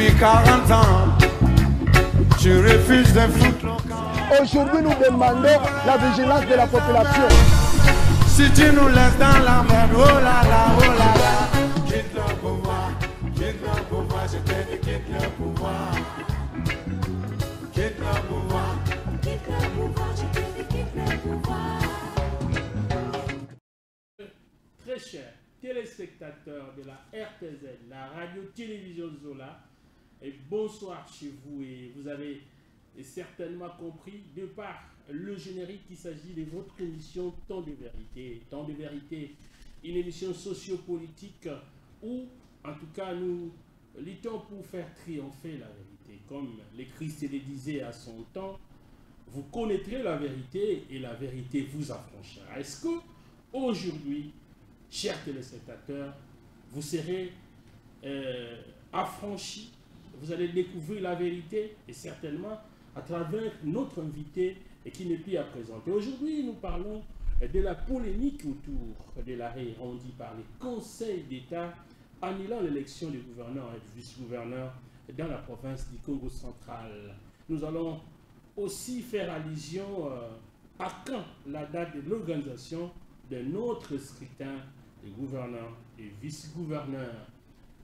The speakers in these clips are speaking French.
Depuis 40 ans, tu refuses de foot local. Aujourd'hui, nous demandons la vigilance de la population. Si tu nous laisses dans la merde, oh là là, oh là là. Quitte le pouvoir, je te dis quitte le pouvoir. Quitte le pouvoir, je te dis quitte le pouvoir. Très chers téléspectateurs de la RTZ, la radio-télévision Zola, et bonsoir chez vous. Et vous avez certainement compris, de par le générique, qu'il s'agit de votre émission Temps de vérité. Temps de vérité, une émission sociopolitique où, en tout cas, nous luttons pour faire triompher la vérité. Comme le Christ le disait à son temps, vous connaîtrez la vérité et la vérité vous affranchira. Est-ce que aujourd'hui, chers téléspectateurs, vous serez affranchis, vous allez découvrir la vérité et certainement à travers notre invité et qui n'est plus à présenter. Aujourd'hui, nous parlons de la polémique autour de l'arrêt rendu par le Conseil d'État annulant l'élection du gouverneur et du vice-gouverneur dans la province du Congo central. Nous allons aussi faire allusion à quand la date de l'organisation de notre scrutin de gouverneur et vice-gouverneur.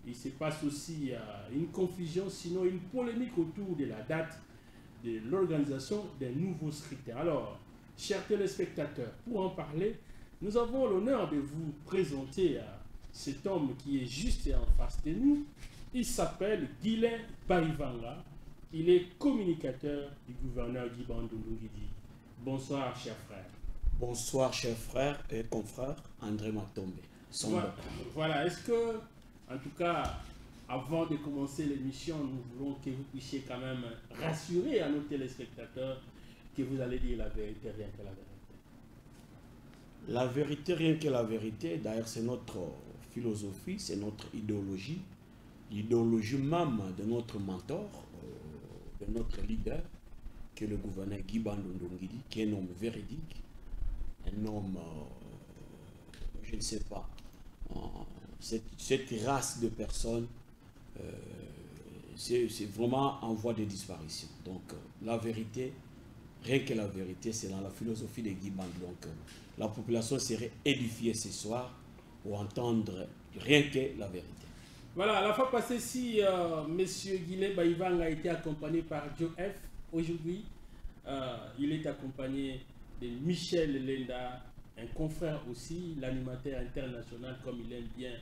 Il se passe aussi une confusion, sinon une polémique autour de la date de l'organisation des nouveaux scrutins. Alors, chers téléspectateurs, pour en parler, nous avons l'honneur de vous présenter cet homme qui est juste en face de nous. Il s'appelle Guilain Baïvanga. Il est communicateur du gouverneur Guy Bandundu-Nguidi. Bonsoir, cher frère. Bonsoir, cher frère et confrère André Matombe. Voilà, est-ce que, en tout cas, avant de commencer l'émission, nous voulons que vous puissiez quand même rassurer à nos téléspectateurs que vous allez dire la vérité, rien que la vérité. La vérité, rien que la vérité, d'ailleurs c'est notre philosophie, c'est notre idéologie, l'idéologie même de notre mentor, de notre leader, qui est le gouverneur Guy Bandundu-Nguidi, qui est un homme véridique, un homme, je ne sais pas, cette race de personnes, c'est vraiment en voie de disparition. Donc la vérité, rien que la vérité, c'est dans la philosophie de Guy Bandundu. Donc la population serait édifiée ce soir pour entendre rien que la vérité. Voilà, la fois passée, si M. Guilain Baïvanga a été accompagné par Joe F, aujourd'hui, il est accompagné de Michel Lenda, un confrère aussi, l'animateur international, comme il aime bien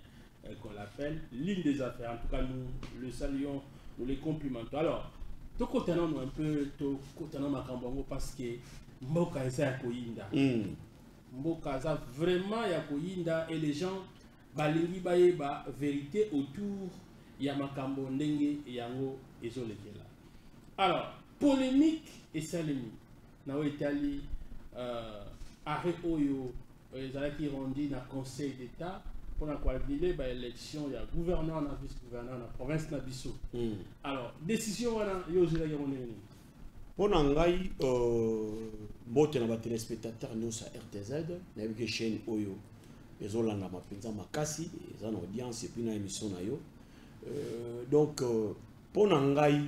qu'on l'appelle, l'île des affaires. En tout cas, nous le saluons, nous les complimentons. Alors, tout côté nous un peu, tout côté nous Makambongo, parce que Mboka est à Koyinda. Mboka est vraiment à Koyinda et les gens, balingi baye ba vérité autour ya Makambo Ndenge et Yango et Zolekela. Alors, polémique et salemi. Nawe Itali, arrêt Oyo, les arrêts qui rendent dans le Conseil d'État. Pour la l'élection, il y a gouverneur, il y a vice-gouverneur, il y a province Nabiso. Alors, décision, il y a pour Nangai, bote na téléspectateurs nous à RTZ, na une chaîne Oyo, les Olanda mapenza makasi, ils ont audience et puis na émission na yo. Donc pour Nangai,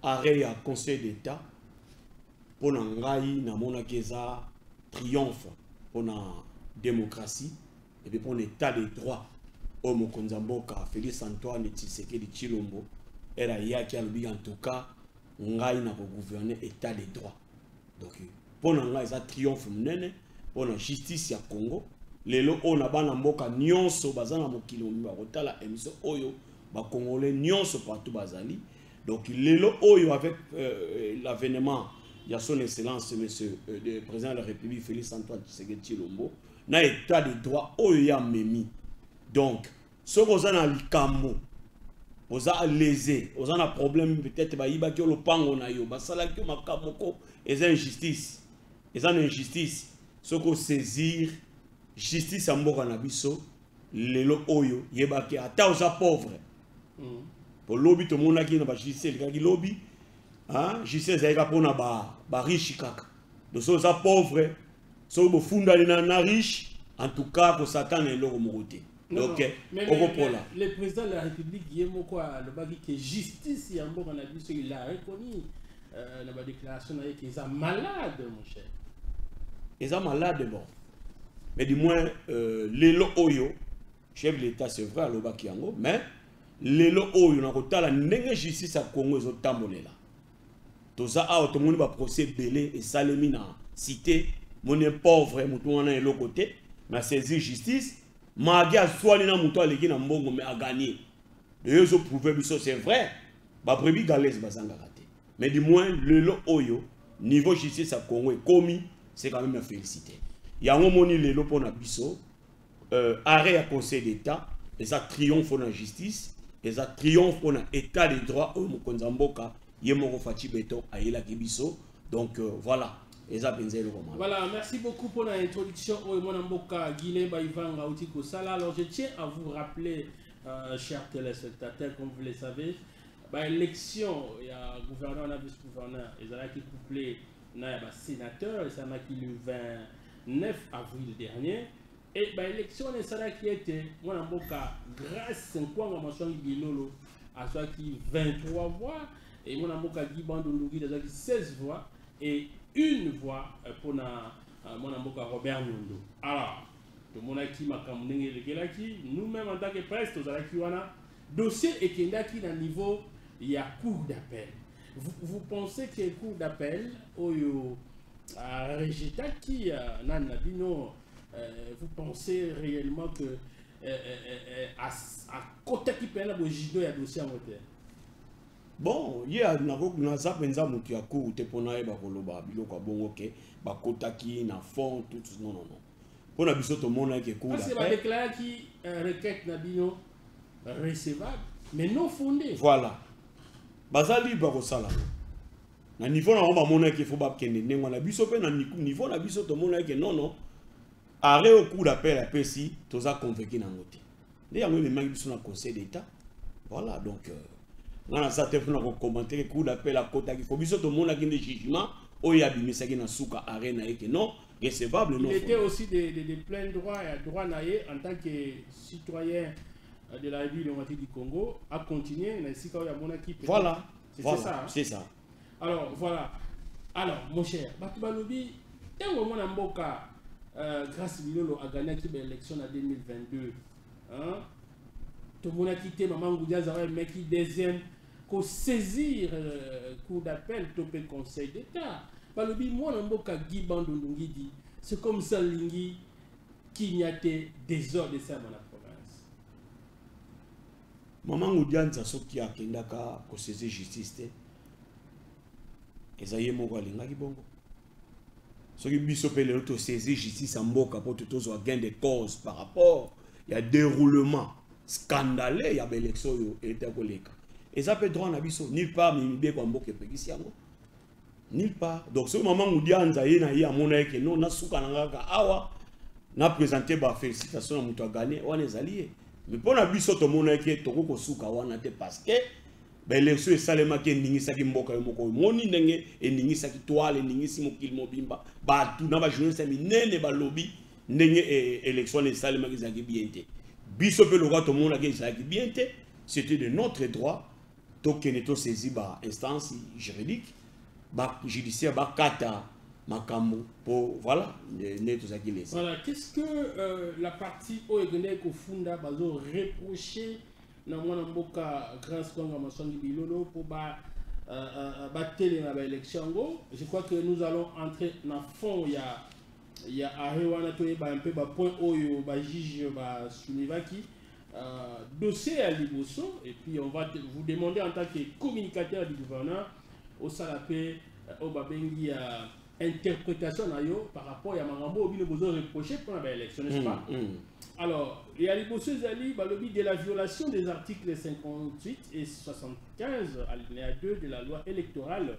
arrêt à Conseil d'État, pour Nangai, na mona keza triomphe pour la démocratie. Et puis pour l'état des droits, Omo Konzamboka, Félix Antoine Tshisekedi Tshilombo, elle a yaki en tout cas, on a gouverner état des droits. Donc pour nous, il y a un triomphe pour la justice ya Congo. Les lots on a ban mboka nyonso bazana mokilo bakotala émission oyo ba congolais nyonso partout bazali. Donc les lots oyo avec l'avènement, il y a son excellence monsieur le président de la République Félix Antoine Tshisekedi Tshilombo. Na état de droit oya memi. Donc ce que vous avez likambo vous avez lésé vous avez un problème peut-être ba yiba ki lo pango na yo ba sala ki makamoko et injustice injustice ce que saisir justice amboka na biso lelo oyo yeba ki ata oza pauvre pour lobby to mona ki na ba justice le ki lobby hein justice za pona ba riche kaka donc so oza pauvre. So bo funda na riche en tout cas pour Satan et l'eau moruté. Donc, mais le président de la République, Guillermo Kwa, le bagi que justice, il a reconnu dans la déclaration qu'ils sont malades, mon cher. Ils sont malades, bon. Mais du moins, Lelo Oyo, chef de l'État, c'est vrai, le Bakiango, mais Lelo Oyo, on a la justice à Congo, ils ont tambolé là. Tout ça, tout le monde va procès belé et salemi dans cité, mon pauvre, mon est l'autre côté, mais saisi justice, Magia soit na muto aleki na mbongo mais a gagné. Ils ont prouvé que c'est vrai. Ba prébi galès bazanga raté. Mais du moins le Oyo, niveau justice à Congo est commis, c'est quand même à féliciter. Il y a un moment le lo pour na biso, arrêt à Conseil d'État, et ça triomphe pour la justice, et ça triomphe pour l'État des droits au Mokonzamboka, yemoko fati beto ayela kibiso. Donc voilà. Voilà, merci beaucoup pour l'introduction au Monamboka Guilhem Baïvanga Outiko Sala. Alors je tiens à vous rappeler, chers téléspectateurs, comme vous le savez, l'élection, il y a gouverneur et vice-gouverneur, il y a qui couplé, il y a sénateur, il y a qui le 29 avril dernier. Et l'élection, il y a qui était Monamboka grâce à quoi on a Bilolo, à soit qui 23 voix, et Monamboka Guibandoulougui, il y a qui 16 voix, et une voix pour mon amboka Robert Nyondo. Alors, tout le monde qui m'a nous-mêmes en tant que presse, nous avons un dossier et qui est à niveau, il y a cours d'appel. Vous pensez que cours d'appel, vous pensez réellement que à côté qui peut avoir un dossier en hauteur? Bon, il y a un sapinza qui a couru tepona ba koloba biloko bongo ke ba kotaki na fond tout non. Pour na biso to mona ke couru. C'est ba déclarer qui requête na bino recevable mais non fondée. Voilà. Bazali ba ko sala. Na niveau na ba mona ke faut ba kende nengo na biso pe na niveau na biso to mona ke non. Arrêt au coup d'appel à PSI, to za convoqué na ngote. Ndé yango le mangi biso na Conseil d'État. Voilà donc on a ça commenter le coup d'appel à Kota qui faut biso tout le monde a des jugements au yabimisa qui na souka arena et que non recevable non. Il était aussi de plein droit et droit naïe en tant que citoyen de la République démocratique du Congo à continuer na sika ya mona qui. Voilà. C'est ça. Alors voilà. Alors mon cher, Batubalobi et au mona mboka grâce Bilolo a gagné qui l'élection en 2022 hein. Tout le monde a quitté maman Ngoudia Zawa mais qui deuxième qu'on saisir cours d'appel topé Conseil d'État. Balobi moi n'amboka Guy Bandondongi dit c'est comme ça lingi qui n'y a des désordres de ça dans la province. Maman Ngoudia Nzaso qui a kendaka ko saisir justice té. Ezaye moko linga ki bongo. Ce qui biso pe le to saisir justice en mboka pour tout zo gain de cause par rapport il y a déroulement scandaleux il y a l'élection et était collègue. Et ça peut droit na biso nulle part mais bien comme boke pekisi yango. Nulle part. Donc ce moment où dia nzaye na ya mona que non na suka na ngaka awa na présenter ba félicitations na muto a gagné on est alliés. Mais pour na biso to mona que to ko suka wana te parce que l'élection est salema ke ningisa ki mboka yo moko moni ndenge e ningisa ki toile ningisi mokil mobimba ba tout na ba journaliste minene ba lobby ndenge élection est salema ki zaki bien te. Biso pe le to mona ke zaki bien te. C'était de notre droit. Donc, nous avons saisi par instance juridique, judiciaire, kata, makambo, pour voilà, voilà, qu'est-ce que la partie Oegene Kofunda bazo reproché dans mon amboka grâce Konga Maswangi Bilolo pour battre l'élection. Je crois que nous allons entrer dans le fond. Il y a Arewana un peu point Oyo, juge Sunivaki. Dossier à Liboso et puis on va vous demander en tant que communicateur du gouverneur au Salapé au Babengi interprétation par rapport à Marambo au besoin reproché pour l'élection, n'est-ce pas? Alors, il y a Liboso Zali balobi de la violation des articles 58 et 75 alinéa 2 de la loi électorale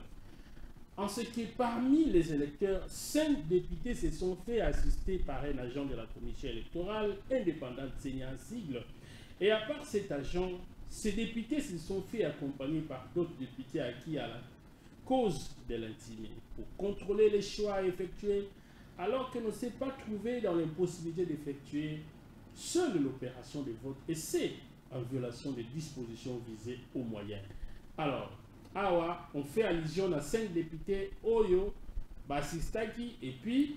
en ce que parmi les électeurs 5 députés se sont fait assister par un agent de la commission électorale indépendante signée en sigle. Et à part cet agent, ces députés se sont fait accompagner par d'autres députés acquis à la cause de l'intimé pour contrôler les choix effectués alors que ne s'est pas trouvé dans l'impossibilité d'effectuer seule l'opération de vote et c'est en violation des dispositions visées aux moyens. Alors, awa, on fait allusion à 5 députés Oyo, Basistaki, et puis,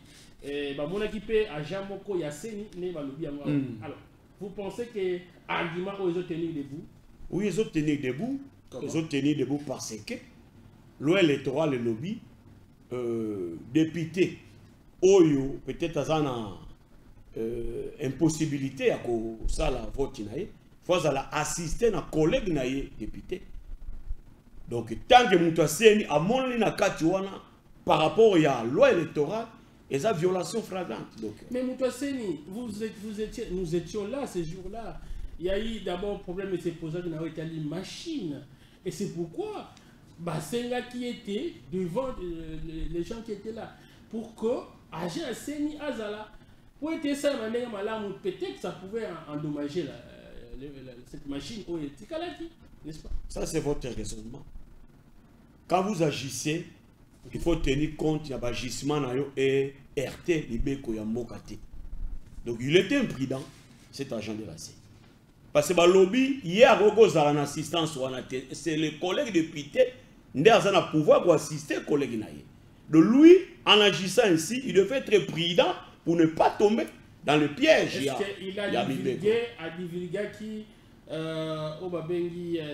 Monaki pe agent moko Yaseni, ne balobi yango. Alors, vous pensez que argument ils ont tenu debout? Oui, ils ont tenu debout. Ils ont tenu debout parce que loi électorale, le lobby, député Oyo, peut-être à ça impossibilité à ça la vote naïe, faut assister à collègue naïe député. Donc tant que Moutasseni a mon lina katiwana par rapport à la loi électorale, et ça violation flagrante. Donc. Mais Moutasseni, nous étions là ce jour-là. Il y a eu d'abord problème de se poser dans la machine. Et c'est pourquoi Basenga qui était devant les gens qui étaient là. Pour que Agent Seni Azala, pour être ça, peut-être que ça pouvait endommager cette machine au Tikalaki, n'est-ce pas? Ça, c'est votre raisonnement. Quand vous agissez, il faut tenir compte de l'agissement et RT, l'Ibeko Yamokate. Donc il était imprudent, cet agent de la CENI. Parce que le lobby, hier, en assistance, c'est les collègues députés qui ont pouvoir pour assister les collègues. Donc lui, en agissant ainsi, il devait être prudent pour ne pas tomber dans le piège. Est-ce qu'il a divulgué qui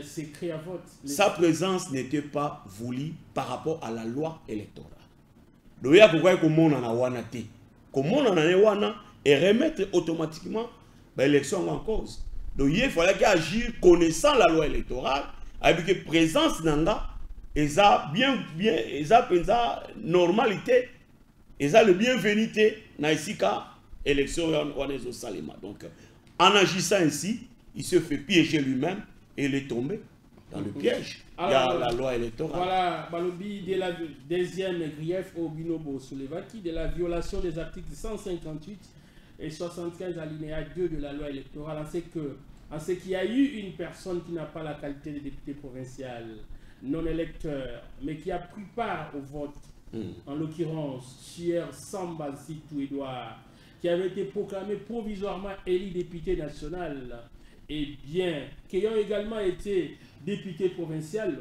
secret à vote? Sa présence n'était pas voulue par rapport à la loi électorale. Donc il y a pourquoi on a wanate. Comme on a wana et remettre automatiquement l'élection en cause. Donc il fallait qu'il agisse connaissant la loi électorale avec une présence nanga et ça bien et ça normalité et ça le bienvenité na ici ka élection wanezo salima. Donc en agissant ainsi, il se fait piéger lui-même et il est tombé dans le piège. Alors, il y a la loi électorale. Voilà, Balobi de la deuxième grief au Binobo Soulevaki de la violation des articles 158 et 75 alinéa 2 de la loi électorale, en ce qu'il y a eu une personne qui n'a pas la qualité de député provincial, non électeur, mais qui a pris part au vote, en l'occurrence, Sieur Samba Zitou Edouard, qui avait été proclamé provisoirement élu député national, et bien, qui ayant également été député provincial,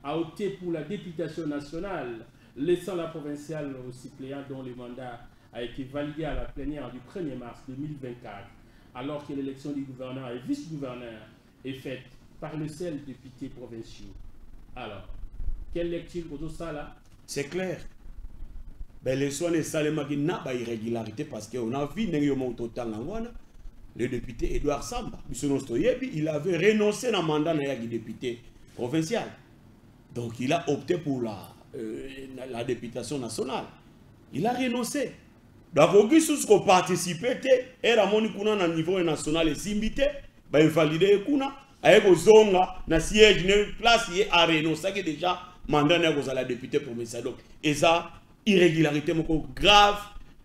a opté pour la députation nationale, laissant la provinciale aux suppléants dont le mandat a été validé à la plénière du 1er mars 2024, alors que l'élection du gouverneur et vice-gouverneur est faite par le seul député provincial. Alors, quelle lecture pour tout ça là? C'est clair. Ben, les soins de Salema qui n'a pas irrégularité parce qu'on a vu le député Edouard Samba, il avait renoncé à un mandat de député provincial. Donc il a opté pour la députation nationale. Il a renoncé. Donc, ce qu'on participait, et Ramon Kuna à niveau national et Simbité, il validé Kuna, avec Zonga, na siège, une place, il a renoncé déjà mandat à la députée provinciale. Donc, et ça, irrégularité grave.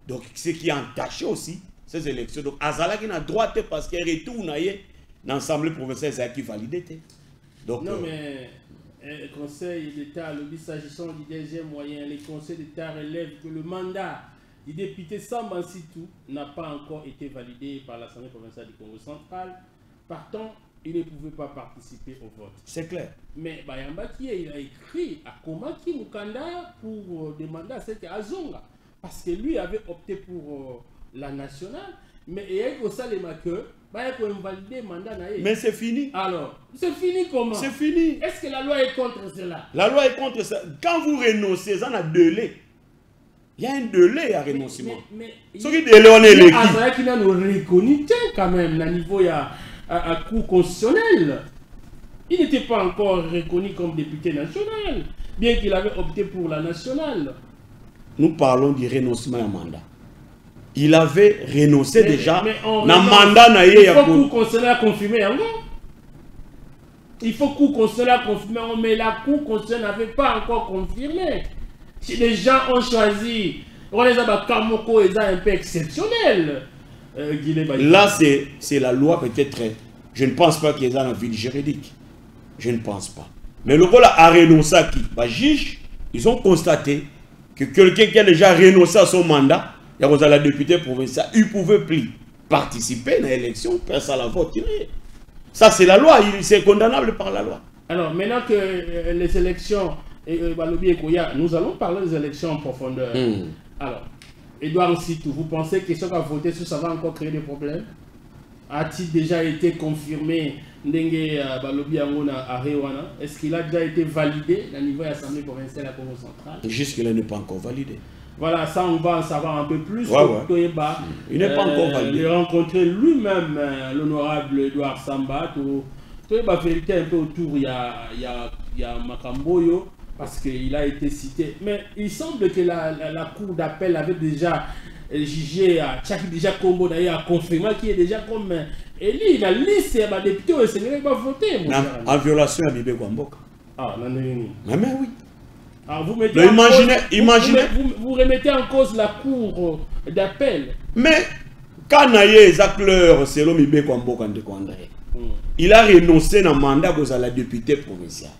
Donc, ce qui a entaché aussi ces élections. Donc, Azala qui n'a droit parce qu'il retourne dans l'Assemblée provinciale qui validé. Donc, non, mais le Conseil d'État, s'agissant du deuxième moyen, le Conseil d'État relève que le mandat du député Samba Zitou n'a pas encore été validé par l'Assemblée provinciale du Congo central. Partant, il ne pouvait pas participer au vote. C'est clair. Mais Bayambaki, il a écrit à Komaki Mukanda pour demander à cette Azonga. Parce que lui avait opté pour la nationale. Mais il y a aussi les marqueurs. Mais c'est fini. Alors, c'est fini comment? C'est fini. Est-ce que la loi est contre cela? La loi est contre ça. Quand vous renoncez, ça a un délai. Il y a un délai à renoncement. Ce qui délai, on est l'équipe. Qui n'a reconnu quand même, à niveau à cour constitutionnel. Il n'était pas encore reconnu comme député national, bien qu'il avait opté pour la nationale. Nous parlons du renoncement à mandat. Il avait renoncé déjà dans le mandat. Il faut que le conseiller a confirmé. Il faut que le conseiller a confirmé, mais la cour constitutionnelle n'avait pas encore confirmé. Si les gens ont choisi, on les a Kamoko et un peu exceptionnel. Là, c'est la loi peut-être. Je ne pense pas qu'il y ait un vide juridique. Je ne pense pas. Mais le rôle a renoncé à qui? Juge, ils ont constaté que quelqu'un qui a déjà renoncé à son mandat, il y a la députée provinciale, il ne pouvait plus. participer à l'élection, personne la vote. Ça, c'est la loi, c'est condamnable par la loi. Alors, maintenant que les élections, nous allons parler des élections en profondeur. Alors, Edouard Sitou, vous pensez que ceux qui ont voté sur ça va encore créer des problèmes? A-t-il déjà été confirmé est-ce qu'il a déjà été validé au niveau de l'Assemblée provinciale à Congo central? Jusque-là, il n'est pas encore validé. Voilà, ça on va en savoir un peu plus. Il n'est pas encore validé. Il a rencontré lui-même l'honorable Edouard Samba. Il va vérité un peu autour, il y a Makamboyo, parce qu'il a été cité. Mais il semble que la cour d'appel avait déjà jugé à Tchaki déjà Combo d'ailleurs a confirmé qu'il est déjà comme élu. La liste des députés au Sénégal va voter. En violation à Bibé Kwamboka. Ah, non. Mais oui. Alors vous mettez imaginez. Vous remettez en cause la cour d'appel. Mais quand Naye Zakleur, c'est l'homme Bibé Kwamboka de Kwandre. Il a renoncé à un mandat à la députée provinciale.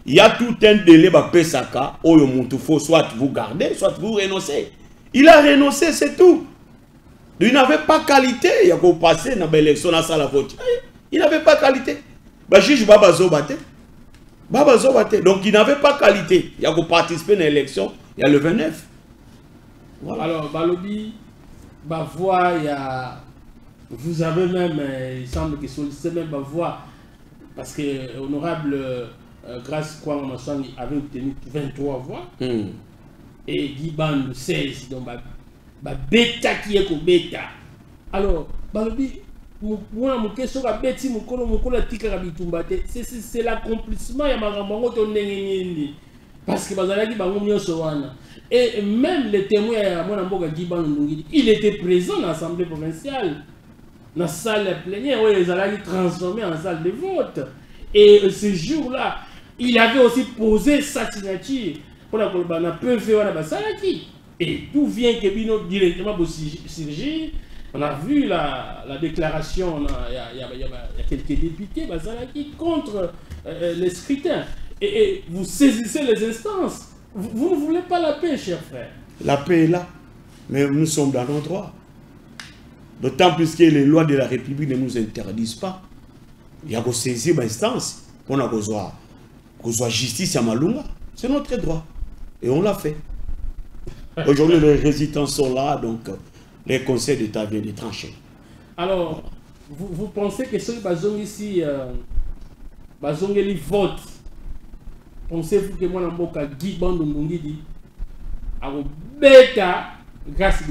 Il y a tout un délai à Pesaka, où soit vous gardez, soit vous renoncez. Il a renoncé, c'est tout. Il n'avait pas qualité. Il a passé dans l'élection dans la vote. Il n'avait pas qualité. Le juge Baba Zobate. Donc il n'avait pas qualité. Il a participé à l'élection. Il y a le 29. Voilà. Alors, Balobi, voix, il y a. Vous avez même, il semble que c'est même ma voix, parce que l'honorable Grâce Kwang avait obtenu 23 voix, et Guy Band 16, donc bêta qui est comme bêta. Alors, Balobi, c'est l'accomplissement, parce que et même les témoins, il était présent dans l'Assemblée provinciale. Dans la salle plénière, où les allaient transformer en salle de vote. Et ce jour-là, il avait aussi posé sa signature pour la et tout vient que Bino directement pour surgir. On a vu la déclaration, il y a quelques députés contre les scrutins. Et vous saisissez les instances. Vous ne voulez pas la paix, cher frère. La paix est là, mais nous sommes dans nos droits. D'autant plus que les lois de la République ne nous interdisent pas. Il y a que saisir l'instance pour qu'on soit justice à Malunga. C'est notre droit. Et on l'a fait. Aujourd'hui, les résidents sont là, donc les conseils d'État viennent de trancher. Alors, vous pensez que ceux qui sont ici, ils votent. Pensez-vous que moi, je suis Guy Bandungungi dit, à bêta grâce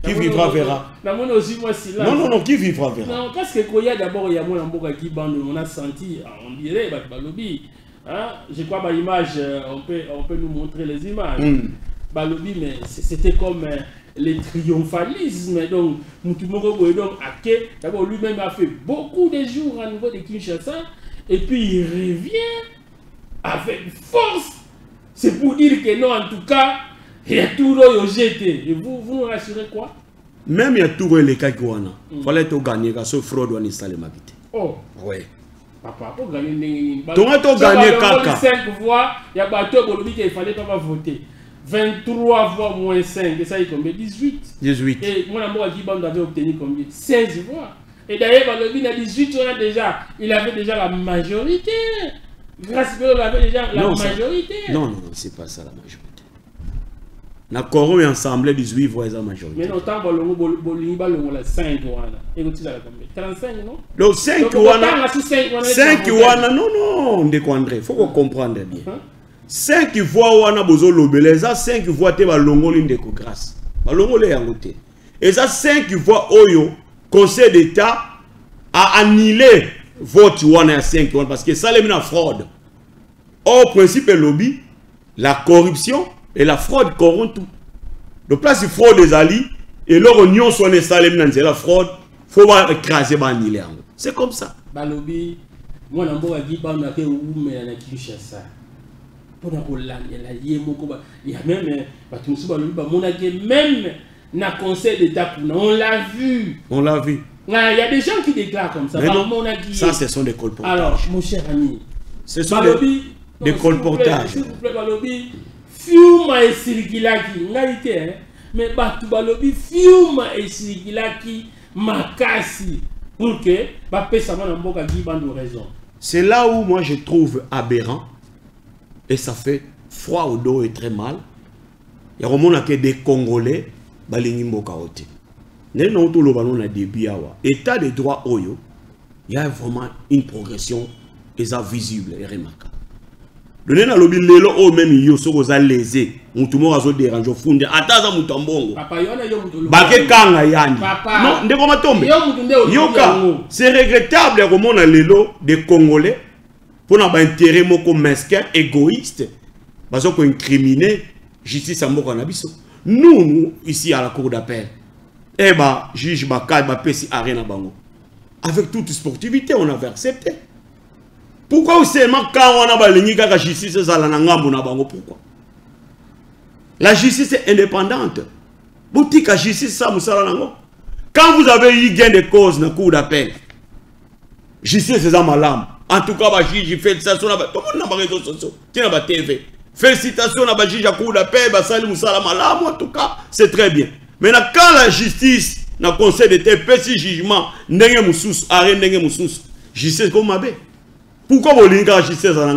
qui vivra verra. Non, qui vivra verra. Non, parce que quand il y a d'abord, il y a mon amboka qui bande, on a senti, on dirait, Balobi. Hein? Je crois que l'image, on peut nous montrer les images. Balobi, mais c'était comme le triomphalisme. Donc, d'abord, lui-même a fait beaucoup de jours à niveau de Kinshasa, et puis il revient avec force. C'est pour dire que non, en tout cas, il y a tout le jeté. Et vous nous rassurez quoi? Même il y a tout le cas qui il fallait tout gagner car ce fraude doit installer ma vie. Oh. Oui. Papa, pour gagner. Tu as gagné 5 voix, il y a bateau qu'il fallait pas voter. 23 voix moins 5, et ça il combien? 18. Et mon amour Guy Band avait obtenu combien? 16 voix. Et d'ailleurs, Balobi a 18, il avait déjà la majorité. Grâce à il avait déjà la majorité. Non, c'est pas ça la majorité. Na Coro et ensemble 18 voix la majorité. Mais non, tant que l'on a 5 voix. Et vous avez 35, non? Donc 5 voix. 5 voix, non, on découvre. Il faut qu'on comprenne bien. 5 voix, on a besoin de l'obéleza. 5 voix, tu vas l'ongoli de grâce. L'ongoli est en côté. Et ça, 5 voix, Oyo, Conseil d'État a annulé vote 1 à 5 parce que ça, c'est une fraude. Au principe, le lobby, la corruption et la fraude corrompent tout. Donc là, c'est fraude des alliés et leur union soit installée dans la fraude, il faut écraser annuler. C'est comme ça. Balobi, moi, je dis pas que vous avez Kinshasa. Pour il y a même dans le Conseil d'État, on l'a vu. On l'a vu. Il y a des gens qui déclarent comme ça. Ça, ce sont des colportages. Alors, mon cher ami, ce sont des colportages. S'il vous plaît, Balobi, Fiuma et Sirikilaki, mais batu balobi fiuma esikilaki makasi pour que bapesa bana mboka Guy Bandou raison. C'est là où moi je trouve aberrant et ça fait froid au dos et très mal. Il y a vraiment que des Congolais balingi mboka ote. Né non tout le ballon a début awa. État de droit oyo, il y a vraiment une progression visible et remarquable. Donné na lobi lelo o même yo soko za lésé, mutu mo azo déranger funde ataza mutambongo. Papa yona yo mutu. Bake kanga yani. Papa. Non, ndeko matombe. Yo mutu ndeo. Yoka, c'est regrettable comme on a lelo des Congolais pour n'a pas intérêt moko mesquin égoïste parce qu'on incriminé justice à moko na biso. Nous ici à la cour d'appel. Eh bah juge bakal ba pesi arena bango. Avec toute sportivité on avait accepté. Pourquoi seulement quand on a la justice, pourquoi? La justice est indépendante. Boutique la justice, ça, quand vous avez eu gain de cause dans le cours d'appel, justice, c'est ça, malade. En tout cas, le juge, félicitations, tout le monde a réseaux sociaux, tu n'as pas TV. Félicitations, le juge, à cours d'appel, en tout cas, c'est très bien. Maintenant, quand la justice, dans le conseil d'État, petit jugement, justice, comme ma bête. Pourquoi vous voulez la justice à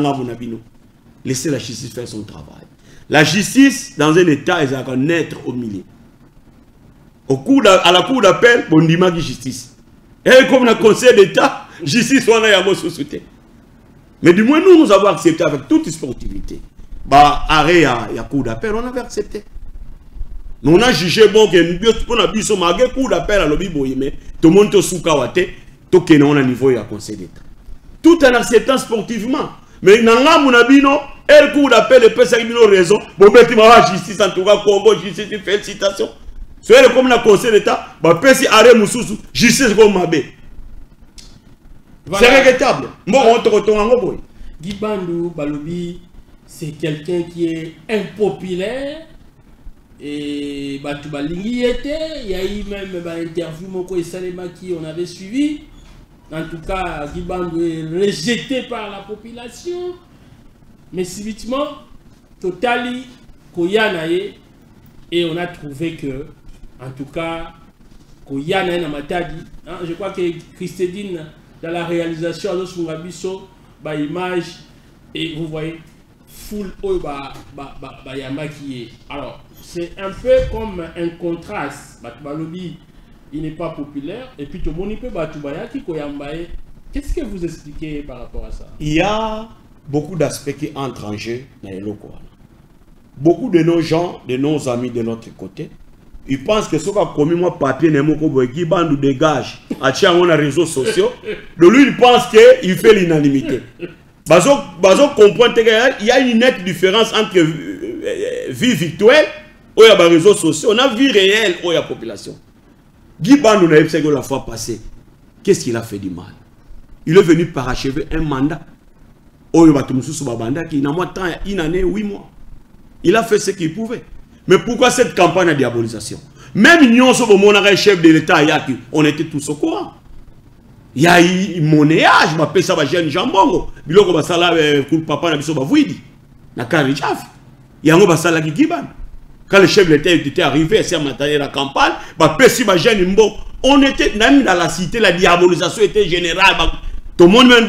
laissez la justice faire son travail. La justice, dans un état, elle doit naître au milieu. À la cour d'appel, on dit que justice. Et comme le conseil d'État, justice, on a une société. Mais du moins, nous avons accepté avec toute sportivité. Bah, arrêt à la cour d'appel, on avait accepté. Mais on a jugé bon que nous avons dit que cour d'appel à l'objet, mais tout le monde est sous Kawate, tout le monde est au niveau du conseil d'État. Tout en acceptant sportivement. Mais dans la mounabino, elle court d'appel et peut s'arriver raison. Bon, ben, tu m'as justice en tout cas, Congo, justice, félicitations. C'est comme le conseil d'État, bah, peut s'y arrêter moussous, justice comme ma bé. C'est regrettable. Bon, on te retourne en gros. Guy Bandou Balobi, c'est quelqu'un qui est impopulaire. Et bah, tu vas il y a eu même une interview, Moko et Salema qui on avait suivi. En tout cas, Guy Bandou est rejeté par la population. Mais subitement, Totali Koyanaye, et on a trouvé que, en tout cas, Koyanaye na Matadi, je crois que Christedine, dans la réalisation, de son abisso, image, et vous voyez, full yamba qui est. Alors, c'est un peu comme un contraste. Balobi, il n'est pas populaire, et puis tout le monde peut Batubayaki Koyambaye. Qu'est-ce que vous expliquez par rapport à ça? Il y a beaucoup d'aspects qui entrent en jeu dans les locaux. Beaucoup de nos gens, de nos amis de l'autre côté, ils pensent que ce qu'on a commis moi papier n'est pas Guy Bandou dégage à tiens on a réseaux sociaux. De lui il pense qu'il fait l'unanimité. Bazo comprend qu'il y a une nette différence entre vie virtuelle où il y a les réseaux sociaux, on a vie réelle où il y a la population. Guy Bandou n'a pas la fois passée. Qu'est-ce qu'il a fait du mal? Il est venu parachever un mandat. Qui n'a pas une année, 8 mois. Il a fait ce qu'il pouvait. Mais pourquoi cette campagne de diabolisation? Même Union sur le chef de l'État, on était tous au courant. Il y a eu monnayage, je m'appelle ça jeune jambongo. Biloko basala pour papa na biso bavouidi. Na karijaf. Il y a un basala qui Guy Bandou. Quand le chef de l'État était arrivé, c'est à maintenir la campagne, on était même dans la cité, la diabolisation était générale. Tout le monde même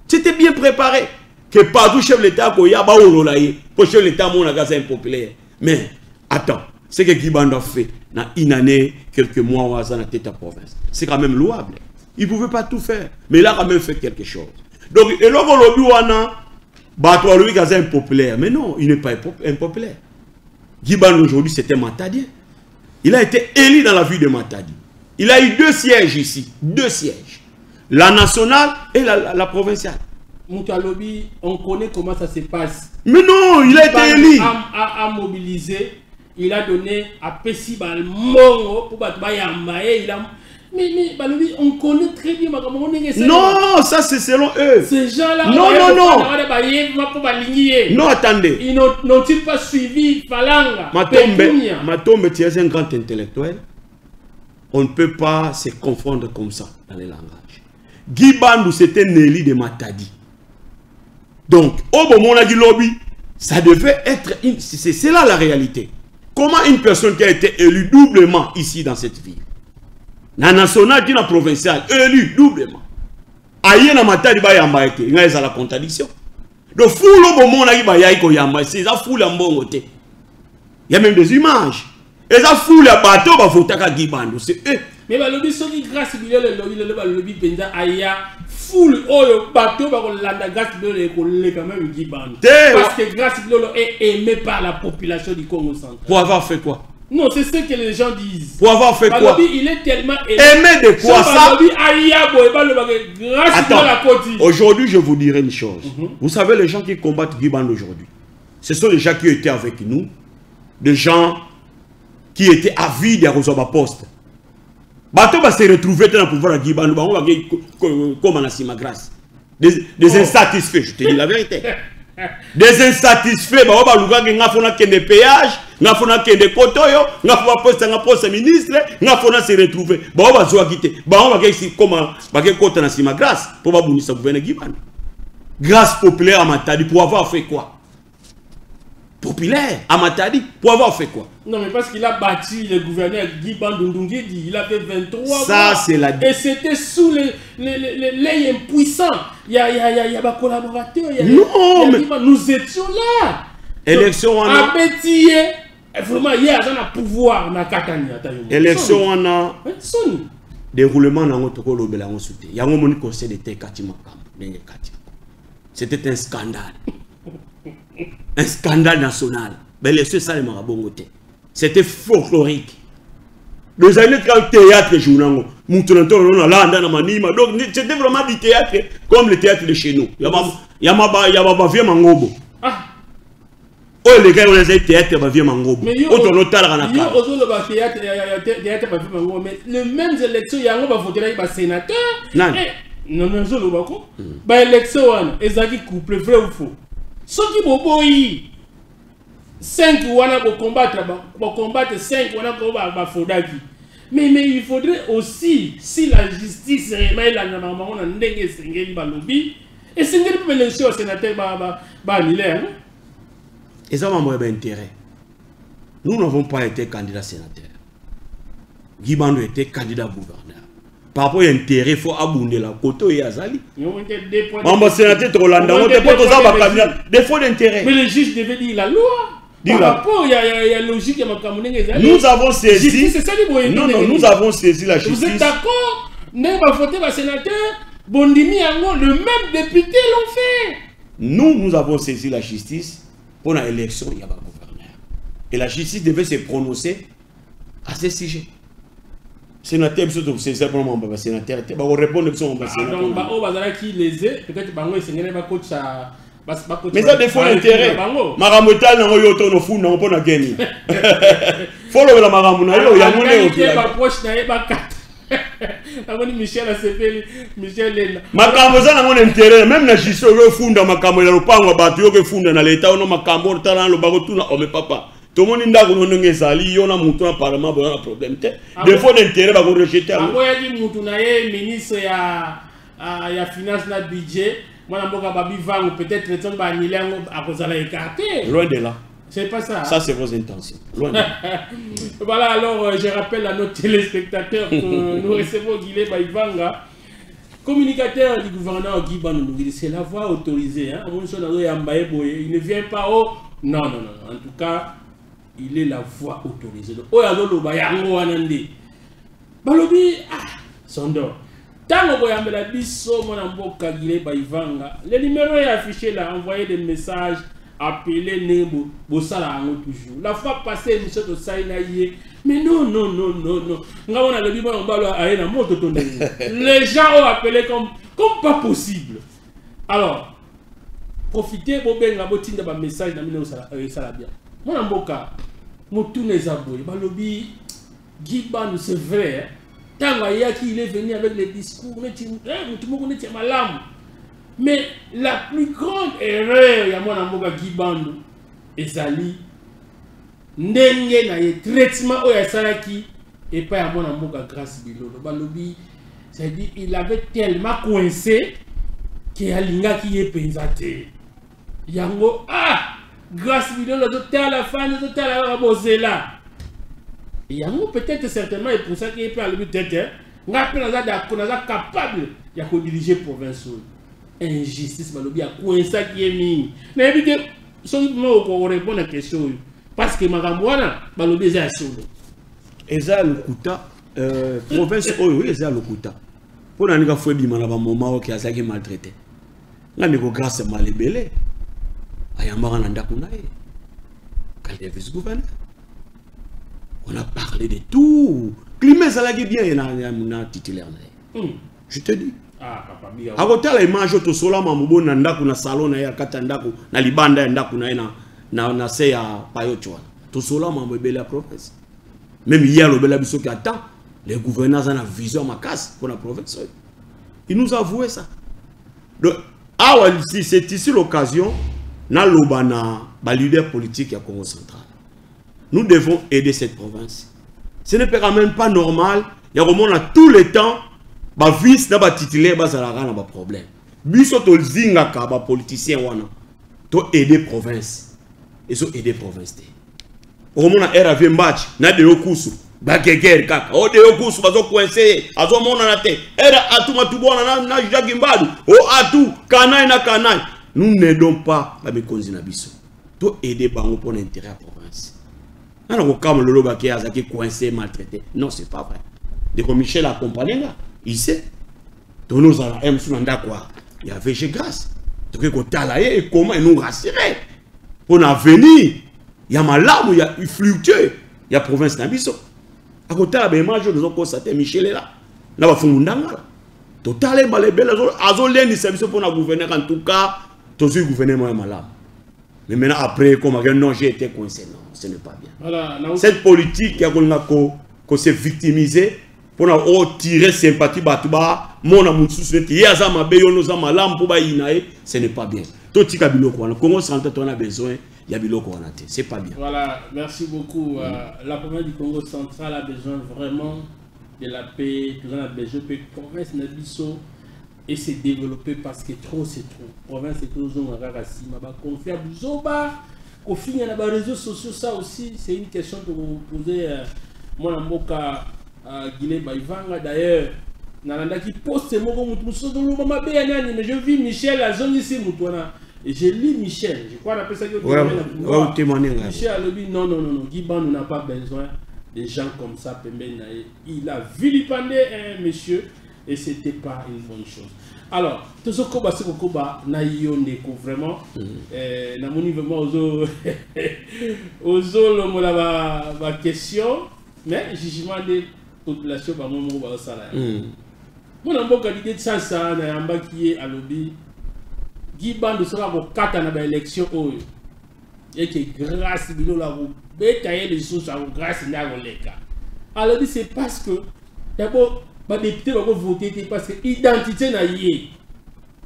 c'était bien préparé. Que partout chef de l'État, pour le chef de l'État, mon agence impopulaire. Mais attends, ce que Guy Bandou a fait dans une année, quelques mois, dans la tête à province, c'est quand même louable. Il ne pouvait pas tout faire, mais il a quand même fait quelque chose. Donc, et là, on est impopulaire. Mais non, il n'est pas impopulaire. Guy Bandou aujourd'hui c'était Matadien. Il a été élu dans la ville de Matadi. Il a eu 2 sièges ici. 2 sièges. La nationale et la provinciale. Moutalobi, on connaît comment ça se passe. Mais non, il a été élu. A mobilisé. Il a donné à Pessi Balmongo pour Bayamae. Il a... Mais Balobi, on connaît très bien. Non, ça c'est selon eux. Ces gens-là, non. Non, attendez. Ils n'ont-ils pas suivi Falanga? Matombe, tu es un grand intellectuel. On ne peut pas se confondre comme ça dans les langages. Guy Bandou, c'était Nelly de Matadi. Donc, au moment où lobby, ça devait être... C'est là la réalité. Comment une personne qui a été élue doublement ici dans cette ville, na national qui na provincial, élue doublement, aïe na matadi ba yamba ete, il y a la contradiction. Donc fou le bon monde qui ba yai ko yamba, c'est ça fou la mbongo te. Il y a même des images. Et ça fou la bateau ba fotaka Gibando, c'est eux. Mais le lobby soki grâce bilé le lobby penda aya full oyo bateau ba ko landa grâce bilé ko le quand même Gibando. Parce que grâce bilé est aimé par la population du Congo central. Pour avoir fait quoi? Non, c'est ce que les gens disent. Pour avoir fait quoi? Il est tellement aimé. Aimé de quoi ça? Attends, aujourd'hui je vous dirai une chose. Vous savez les gens qui combattent Gibando aujourd'hui, ce sont les gens qui étaient avec nous, des gens qui étaient avides à Rosoba Poste. Bateau va se retrouver dans le pouvoir de Gibando, comme en Assima Grâce. Des insatisfaits, je te dis la vérité. Des insatisfaits, bah on va luga nga fona kende péage, nga fona kende kotoyo, nga fona poste ministre, nga fona se retrouver. Bah on va zoa quitter. Bah on va ici comment bah que kota na Sima Grâce pour va bunisa gouverner Gibando. Grâce populaire à Matadi pour avoir fait quoi? Populaire à Matadi pour avoir fait quoi? Non mais parce qu'il a bâti le gouverneur Gibando Ndungedi, il avait 23 ça, mois. C'est la... Et c'était sous les impuissants. Il y a des collaborateurs. Non, mais... Nous étions là. Élection on a... Vraiment, il y a un pouvoir na Katani. Élection on a... Déroulement dans notre colo bela on soutient. Il y a un moment conseil d'été Katima Kam. C'était un scandale. Un scandale national. Mais les ça les marabongote. C'était folklorique. Les années quand théâtre journal, donc c'était vraiment du théâtre comme le théâtre de chez nous. Il y a ma vieux mangobo. Oh les gars on les théâtre ma vieux mangobo. Autre notal ranaka. Mais le même élection il y a un va voter là il sénateur. Non non je le vois quoi. Bah élection ezaki couple vrai ou faux. Ce qui boboyi 5 wana pour combattre 5 wana pour bafodaki. Mais il faudrait aussi si la justice remet la normalement on ndenge sengeli balobi et sengeli pour l'élection sénateur ba Miller. Et ça m'a intérêt. Nous n'avons pas été candidats sénateurs. Gibando était candidat gouverneur. Par rapport à l'intérêt, il faut abonder la côte et Azali. Maman sénateur Rolanda, on ne peut pas candidat. Des fois d'intérêt. Mais le juge devait dire la loi. Par rapport, il y a logique. Nous avons saisi. Non, nous avons saisi la justice. Vous êtes d'accord? N'est pas voté par sénateur. Bondimi Ango, le même député l'ont fait. Nous avons saisi la justice pour l'élection, il y a un gouverneur. Et la justice devait se prononcer à ce sujet. Sénateur, c'est simplement un sénateur. On va répondre à son sénateur. Donc, on va qui les est, peut-être que va coach à. Mais ça défaut d'intérêt. Maramotal n'a pas eu autant de fou, n'a pas gagné. Follow la maramuna, il y a mon Michel a sepelé, Michel Lena. Makamboza n'a mon intérêt, même la justice au fond dans Makambo, il n'y a pas un bateau qui fond dans l'État, on a Makambo, talent, le bateau, on a papa. Tout le monde est d'accord, on a Zali, on a monté un parlement, on a un problème. Défaut d'intérêt, on va rejeter. Avant, il y a dit Moutunaye, ministre, il y a finance, il y a budget. Moi, peut-être que tu as écarté. Loin de là. C'est pas ça. Ça, c'est vos intentions. Loin de là. Voilà, alors je rappelle à nos téléspectateurs que nous recevons Guilé Baïvanga, communicateur du gouverneur Gibando. C'est la voix autorisée. Hein? Il ne vient pas au. Non. En tout cas, il est la voix autorisée. Balobi, Sondor. Tant que vous avez dit le numéro est affiché là, envoyez des messages, appelez Nebo, Bossala toujours. La fois passée, M. Tossaïnaïe, mais non. Les gens ont appelé comme pas possible. Alors, profitez pour bien la message dans Salabia. Moi, en boka, moi, tous les abonnés, Balobi, Gibando, c'est vrai. Tant qu'il est venu avec les discours, mais la plus grande erreur, il y a mon amour Gibando, et Zali, ndenge na ye traitement au Yasalaki, et pas à mon amour grâce Bilolo. Balobi, c'est-à-dire il avait tellement coincé qu'il y a l'inga qui est pensé. Yango, grâce vidéo à la fin de la Bozela. Il y a peut-être certainement et pour ça qu'il peut aller peut-être on a capable de diriger province. Injustice malobi a coincé qui est mis. Mais bien son mot répond à la question parce que Magamboana malobi est solo. Eza Lokuta province oyo eza Lokuta. Pour nanga foi bima na ba moment qui a ça qui maltraité. Là ndeko grâce malebele. Ayamara na ndako na ye. Quand il est vice-gouverneur. On a parlé de tout. Climat ça l'a bien na titulaire na. Je te dis. Ah papa bien. Akotala image to sola mamubo na ndako na salon na ya kata ndako na libanda ya ndako na na se ya payochwa. To sola mamebele la province. Même hier le bela biso qui attend les gouverneurs ont une vision makasi pour la province. Ils nous avouaient ça. Donc si c'est ici l'occasion na lobana ba leader politique à Congo central. Nous devons aider cette province. Ce n'est quand même pas normal. Il y a vraiment tous les temps ba vice na ba titulaire ba zalaka na ba problème. Biso to zinga ka ba politicien wana to aider province. Et so aider province. Au moment où RAV match, na de yokusu, bakeker kaka. O de yokusu bazo coincé, azo mona na te. Era atu matubona na jagimbadu. O atu kanai na kanai. Nous n'aidons pas la mekonzi na biso. To aider bango pour l'intérêt de la province. On a comme le loba qui est coincé, maltraité. Non, c'est pas vrai. Dès que Michel a accompagné là, il sait. Donc nous allons quoi. Il y avait chez grâce. Donc il y a et comment il nous rassurer. Pour l'avenir. Il y a Malamu, il y a Fluctueux, il y a province Nabiso. À côté de la image, nous avons constaté Michel est là. Là, il y a total, il y a les belles services pour le gouvernement. En tout cas, tout le gouvernement est malade. Mais maintenant, après, comme non, j'ai été coincé. Non, ce n'est pas bien. Voilà, cette politique qui a s'est victimisée pour tirer sympathie, mon amour, ce n'est pas bien. Tout le monde, Congo central, on a besoin. C'est pas bien. Voilà, merci beaucoup. La province du Congo central a besoin vraiment de la paix. Nous avons besoin de la province Nabiso et se développer parce que trop c'est trop. Province est trop confiable. Zoba, au fin, il y a des réseaux sociaux, ça aussi, c'est une question que vous posez. Moi, je Guinée Baïvanga d'ailleurs. Nalanda qui poste mais je vis Michel à zone ici, et je lis Michel, je crois qu'on appelle ça Michel a dit non, Guy Bandou n'a pas besoin de gens comme ça. Il a vilipendé un monsieur et ce n'était pas une bonne chose. Alors, tout ce qu'on va se faire, vraiment, na moni vraiment aux la question, mais jugement des populations par mon mot au salaire. Mon ambo qualité de ça, na yamba qui est à lobby. Guy Bandou sera au 4 ans dans l'élection et que grâce à la bétailler les choses à grâce à l'État. Alors c'est parce que d'abord les députés vont voter parce que l'identité n'a yé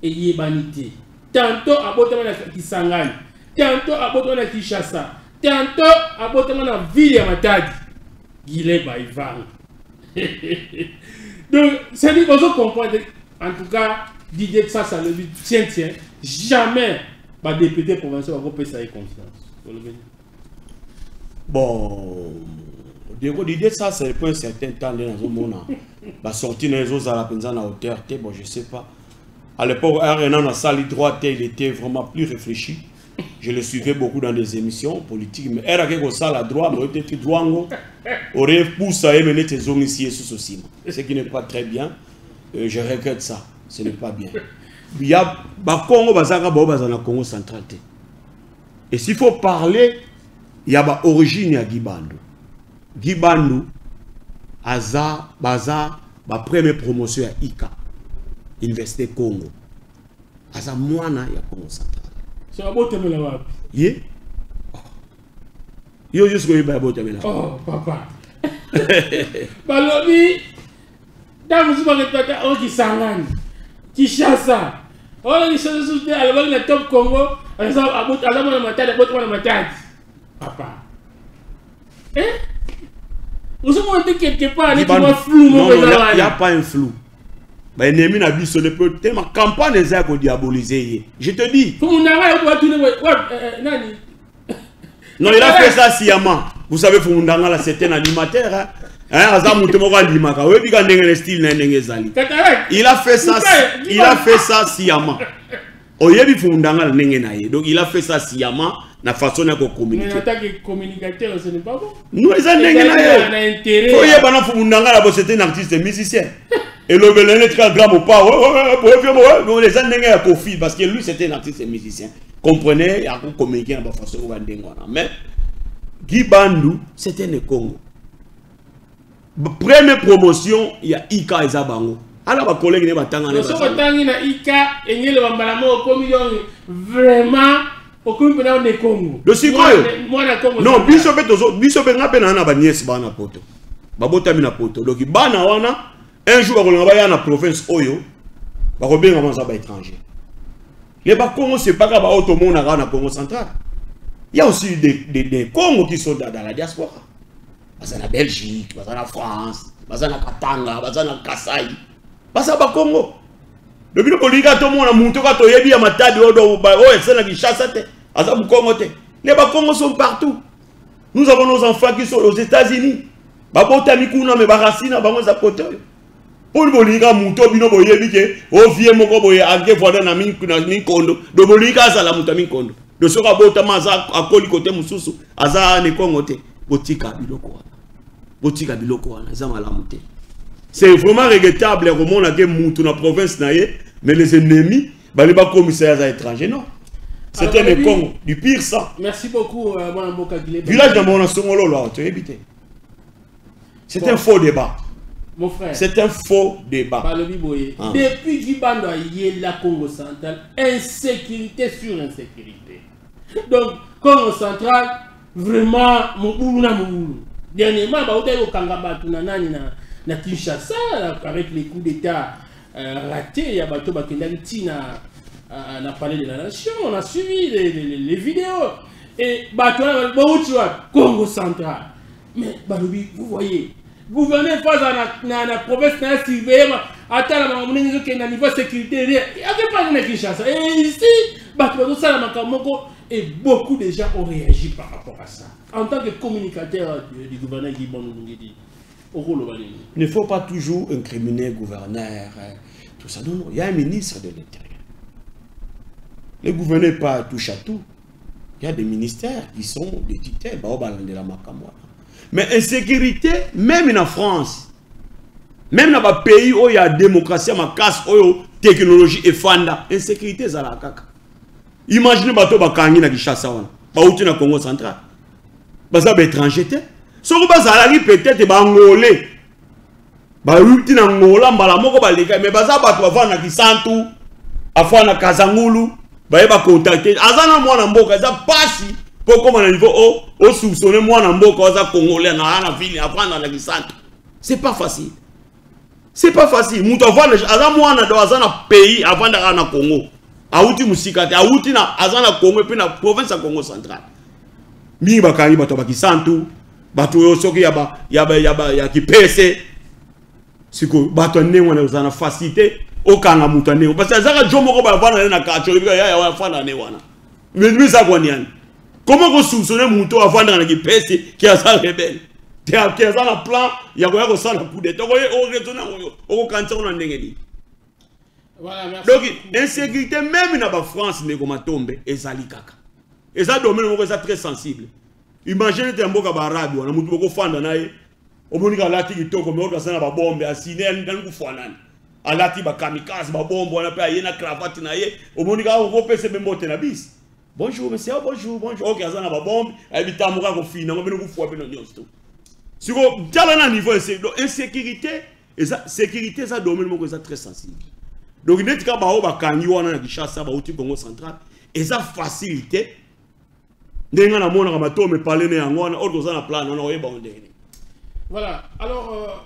et yé banité. Tantôt à Botamana Kisangani, tantôt à Botamana Kishasa, tantôt à Botamana ville à Matadi. Guilé Baïvan. Donc c'est dit qu'on se comprend. En tout cas, l'idée de ça, ça le dit tiens. Jamais les députés provinciaux vont payer sa confiance. Bon, l'idée de ça, c'est depuis un certain temps dans le monde. La sortie dans les autres à la pension à hauteur, bon, je ne sais pas. À l'époque, Renan a sali droit, il était vraiment plus réfléchi. Je le suivais beaucoup dans des émissions politiques. Mais elle a quelque chose à droite, mais peut-être droit, aurait poussé à mener ses hommes ici et sous aussi. Ce qui n'est pas très bien. Je regrette ça. Ce n'est pas bien. Il y a Congo Congo central. Et s'il faut parler, il y a l'origine de Guy Bandou. Guy Bandou, Aza, Baza, la première promotion à ICA, Université Congo. Aza Moana, il y a Congo central. C'est un beau thème là-bas. Yo, juste que il y a un beau thème là-bas. Oh, papa. Balobi, dans vous avez on qui s'engage, qui chasse ça. Oh, ils sont soutenus à la top Congo, à la matade. Papa. Hein? Nous sommes montés quelque part, il y a flou. Non, il n'y a pas un flou. Mais l'ennemi n'a dit sur le côté, ma campagne est diabolisée. Je te dis. Pour mon arrêt, on doit tourner. Nani? Non, il a fait ça sciemment. Vous savez, Fumundanga, c'est un animateur. Hein? Il a fait ça sciemment. Donc il a fait ça sciemment. La façon de communiquer. Mais en tant que communicateur, ce n'est pas bon. Nous, les c'était un artiste musicien. Et le Béléné, très grand ou pas. Les gens Kofi, parce que lui, c'était un artiste musicien. Comprenez, il y a communiqué de la façon de mais Guy Bandou, c'était un Congo. Première promotion, il y a Ika et Zabango. Alors, ma collègue n'est pas tant en Ika et le Bambalamo, comme vraiment. Le Sikoyo. Non, biso benga pena na banies bana poto. Babota mina poto. Donc bana wana un jour on va na province Oyo. Ba ko benga manza ba étranger. Les ba Congo c'est pas ba auto monde na Congo central. Il y a aussi des Congo qui sont dans la diaspora. Basa na Belgique, basa na France, basa na Katanga, basa na Kasai. Basa ba Congo. Le bino poliga to mona muntu ka to yebi ya matadi odo ba o esena ki chassate asa bu Congo te. Les Congos sont partout. Nous avons nos enfants qui sont aux États-Unis. Ba bota mikuna me ba racina ba ngo za poto. Pour poliga muntu bino bo yebi ke o vie moko boye age voda na minkondo. Do poliga za la muta minkondo. Do soka bota maza akoli côté mususu aza ne Congo te. Botika biloko wana. Botika biloko wana za malamu te. C'est vraiment regrettable comment on a que dans la province, mais les ennemis, les commissaires étrangers, non. C'était le Congo, du pire ça. Merci beaucoup, Mboka Guilé. Village de Monasongolo, là, tu as évité. C'est un faux débat. Mon frère. C'est un faux débat. Depuis Gibando il y a la Congo centrale, insécurité sur insécurité. Donc, Congo central, vraiment, mon dernièrement, il y a eu Kangaba, na Kinshasa, avec les coups d'État ratés, il y a bateau Bakendaliti na palais de la nation, on a suivi les vidéos. Et bateau Congo central. Mais Balobi, vous voyez, gouverner face à la province surveillée, à la niveau de sécurité, il n'y avait pas de Kinshasa. Et ici, bateau et beaucoup de gens ont réagi par rapport à ça. En tant que communicateur du gouverneur Guy Bandou, il ne faut pas toujours incriminer le gouverneur, tout ça. Non, non, il y a un ministre de l'Intérieur. Le gouverneur n'est pas touche à tout. Il y a des ministères qui sont des tutelles. Mais insécurité, même en France, même dans les pays où il y a démocratie, il y a technologie et fanda, insécurité, c'est la caca. Imaginez que vous avez un Kinshasa, vous avez un Congo central. Vous avez un étranger. Si vous avez peut-être Bangolais, vous avez un Angola, mais vous avez un Kisantu, un Kazangulu, vous avez contacté. Vous avez un Mboka, vous avez passé pour comment niveau au soupçonner moi en Mboka, vous avez Congolais, dans la ville, après un Kisantu. C'est pas facile. C'est pas facile. Vous avez un pays avant d'aller au Congo. Auti musikate auti na azana Congo puis na province ya Congo central. Mi bakani bato bakisantu, bato yo soki ya kipese. Siko bato nengo na uzana facilité okanga mutane. Parce que zaka jomo ko ba vana na kacho ya fana ne wana. Mais ça kwa niani. Comment ko soupçonner muto avanda na kipese qui a ça rebelle. Te a qui a ça na plan ya ko ça na coup de to ko o raisonner o kanza na ndengeni. Voilà, merci. Donc, l'insécurité, même dans la France, n'est pas tombée, et ça lit caca. Et ça, domaine, c'est très sensible. Imaginez un mot arabe, on a beaucoup de fans dans l'air. On a dit que l'ati qui toque, on a dit que la bombe, à Sine, on a dit que la ti ba kamikaze, ba bombe, on a dit que la cravate, on a dit que on peut se mettre na bis. Bonjour, monsieur, bonjour, bonjour. Ok, on a ba bombe, et puis tamoura ko fina, on a dit que faut appeler nos tout. Si vous avez un niveau d'insécurité, et ça, sécurité, ça domaine, c'est très sensible. Donc, il y a des gens qui ont été Congo central et ça facilité. Voilà, alors.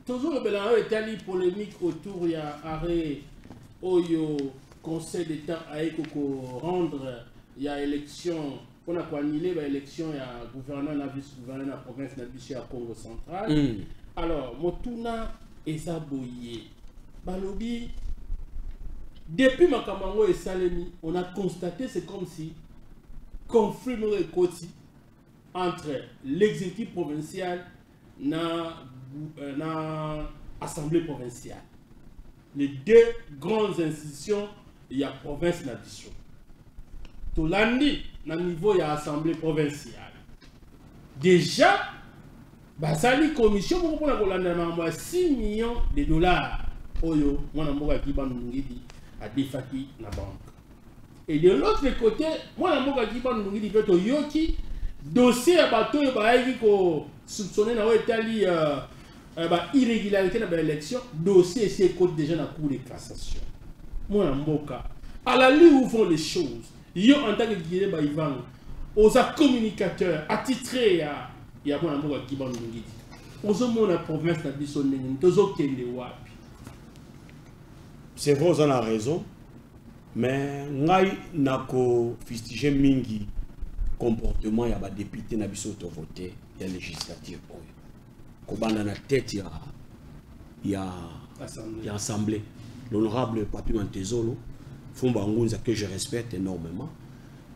Toujours le bilan est polémique autour il y a arrêt au Conseil d'État à rendre il y a élection. On a annulé l'élection, il y a gouverneur, vice-gouverneur de la province de Congo central. Alors, Motuna et Zaboye. Balobi, depuis Makamango et Salemi, on a constaté, c'est comme si conflit entre l'exécutif provincial et l'Assemblée provinciale. Les deux grandes institutions, il y a province et nation. Tout l'année, au niveau de l'Assemblée provinciale. Déjà, ça la commission pour 6 millions de dollars. Oyo, moi, a défati la banque. Et de l'autre côté, moi, je dossier à bateau qui soupçonné irrégularité dans l'élection, dossier c'est côté déjà dans la cour de cassation. Moi, à la ligne où font les choses, yo en tant que guide Ivan, aux communicateurs attitrés il y a mon qui va nous dire. Aux la province n'a dit son nom, c'est vrai, vous en avez raison, mais ngai nako fustigé mingi comportement ya ba député na biso to voter ya législative oyo. Kobanda na tête ya assemblée. L'honorable Papi Mantezolo Fumba Ngunza que je respecte énormément,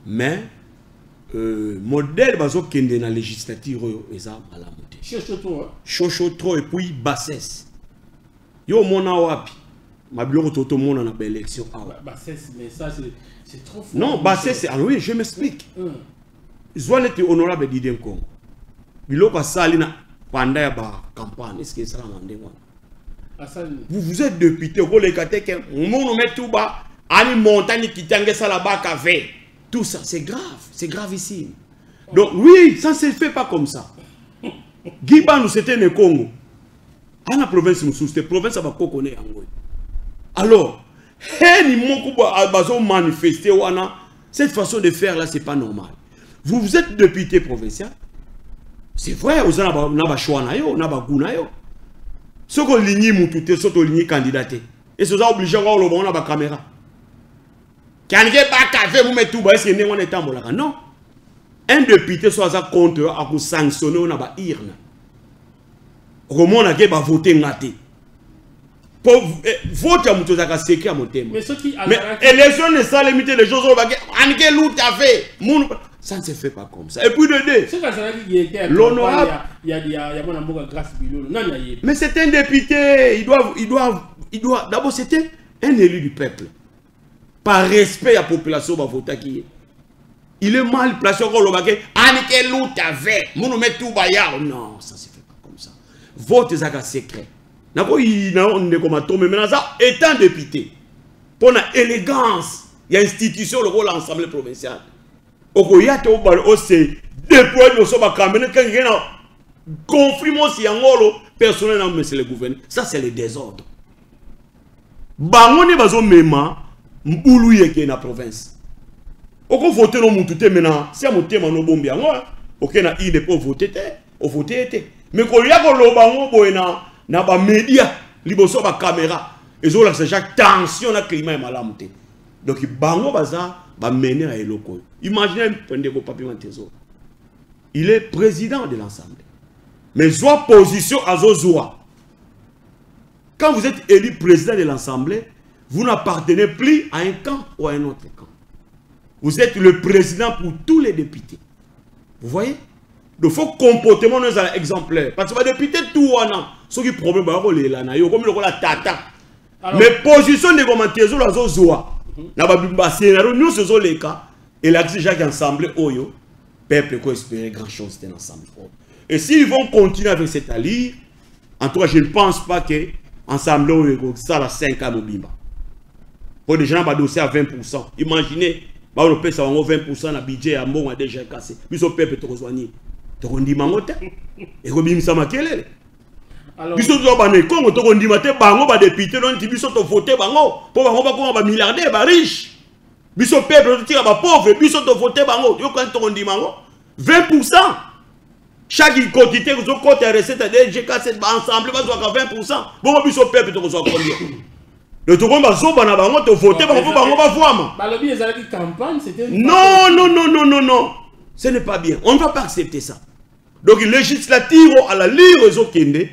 mais modèle bazo kende na législative oyo eza à la montée. Chochotro et puis bassesse. Yo mona wapi ma biloko toto mona na élection. Bassesse, mais ça c'est trop fort. Non, bassesse, ah oui, je m'explique. Zoal était honorable Didem Congo. Biloko sali na pendant la campagne, est-ce que ça l'a mandé? Vous êtes député, vous les gâtez que on met tout bas, à une montagne qui tangue ça là-bas café. Tout ça, c'est gravissime. Donc oui, ça ne se fait pas comme ça. Guiba nous c'était le Congo. À la province nous c'était province à Bako connaît Angoy. Alors, ni mon bazo manifester wana, cette façon de faire là c'est pas normal. Vous êtes député provincial. C'est vrai, vous avez choix na yo, na ba guna yo. Ce qu'on ligne moutoute, ce qu'on ligne candidaté. Et ce sont obligés à voir le bon na ba caméra. Quand il pas café vous mettez tout bas, c'est on est en non. Un député soit à compte à vous sanctionner na ba irna. Comment on a va voter ngate. Pour voter à moutoute à secret à mon thème. Mais élection ne sont limitées les choses au baguette. Anke loup a fait. Ça ne se fait pas comme ça. Et puis de deux, l'honorable. Mais c'est un député. Il doit. D'abord, c'était un élu du peuple. Par respect à la population, va voter qui. Il est mal placé encore le baguette. Anke loup a fait. Moun met tout bayard. Non, ça ne se fait pas comme ça. Vote est secret. D'abord, il est comme tomber. Mais ça, étant député, pour la élégance, il y a institution, le rôle de l'Assemblée provinciale. Okoyate au c'est déployer nos soba caméra quand il y a un conflit si angolo personnel dans monsieur le gouverneur. Ça c'est le désordre. Bangoni bazo mema mbulu yeke na province. Oko voter no mututé maintenant, si a monté mano bombi ango, OK na il pour voter té, o voter té. Mais ko ya ko lo bango boena na ba média liboso ba caméra. Ezo la chaque tension na climat malamu té. Donc bango baza ba mener à eloko. Imaginez un Papi Mantezo. Il est président de l'Assemblée. Mais soit position à Zozoa. Quand vous êtes élu président de l'Assemblée, vous n'appartenez plus à un camp ou à un autre camp. Vous êtes le président pour tous les députés. Vous voyez? Il faut comportement nous exemplaire. Parce que les députés, tout ceux qui problème, comme la tata. Mais position de Mantezo, la Zozoa. Nous faisons les cas. Et là, Jacques ensemble, Oyo, peuple peut espérer grand chose d'un ensemble. Et s'ils vont continuer avec cette alliée, en tout cas, je ne pense pas que ensemble, ça la 5 ans au Bimba. Pour des gens, dossier à 20%. Imaginez, on peut ça 20% de budget à mon déjà cassé. Puis ce peuple te rejoignit. Tu dis mangote. Et Robin Samakelele. Puis ce que tu as dit, tu as député, tu as voté, pour avoir milliardaire, riche. Biso peuple tira ba pauvre, biso to voter bango, yo quand on dit mango 20%. Chaque quantité que vous comptez recette de GK7 ensemble va soit 20%. Bon biso peuple to soit combien? Le to ba zo bana bango to voter bango ba voir. Ba lobi ezalaki campagne, c'était non. Ce n'est pas bien. On ne va pas accepter ça. Donc législative à la lire aux kende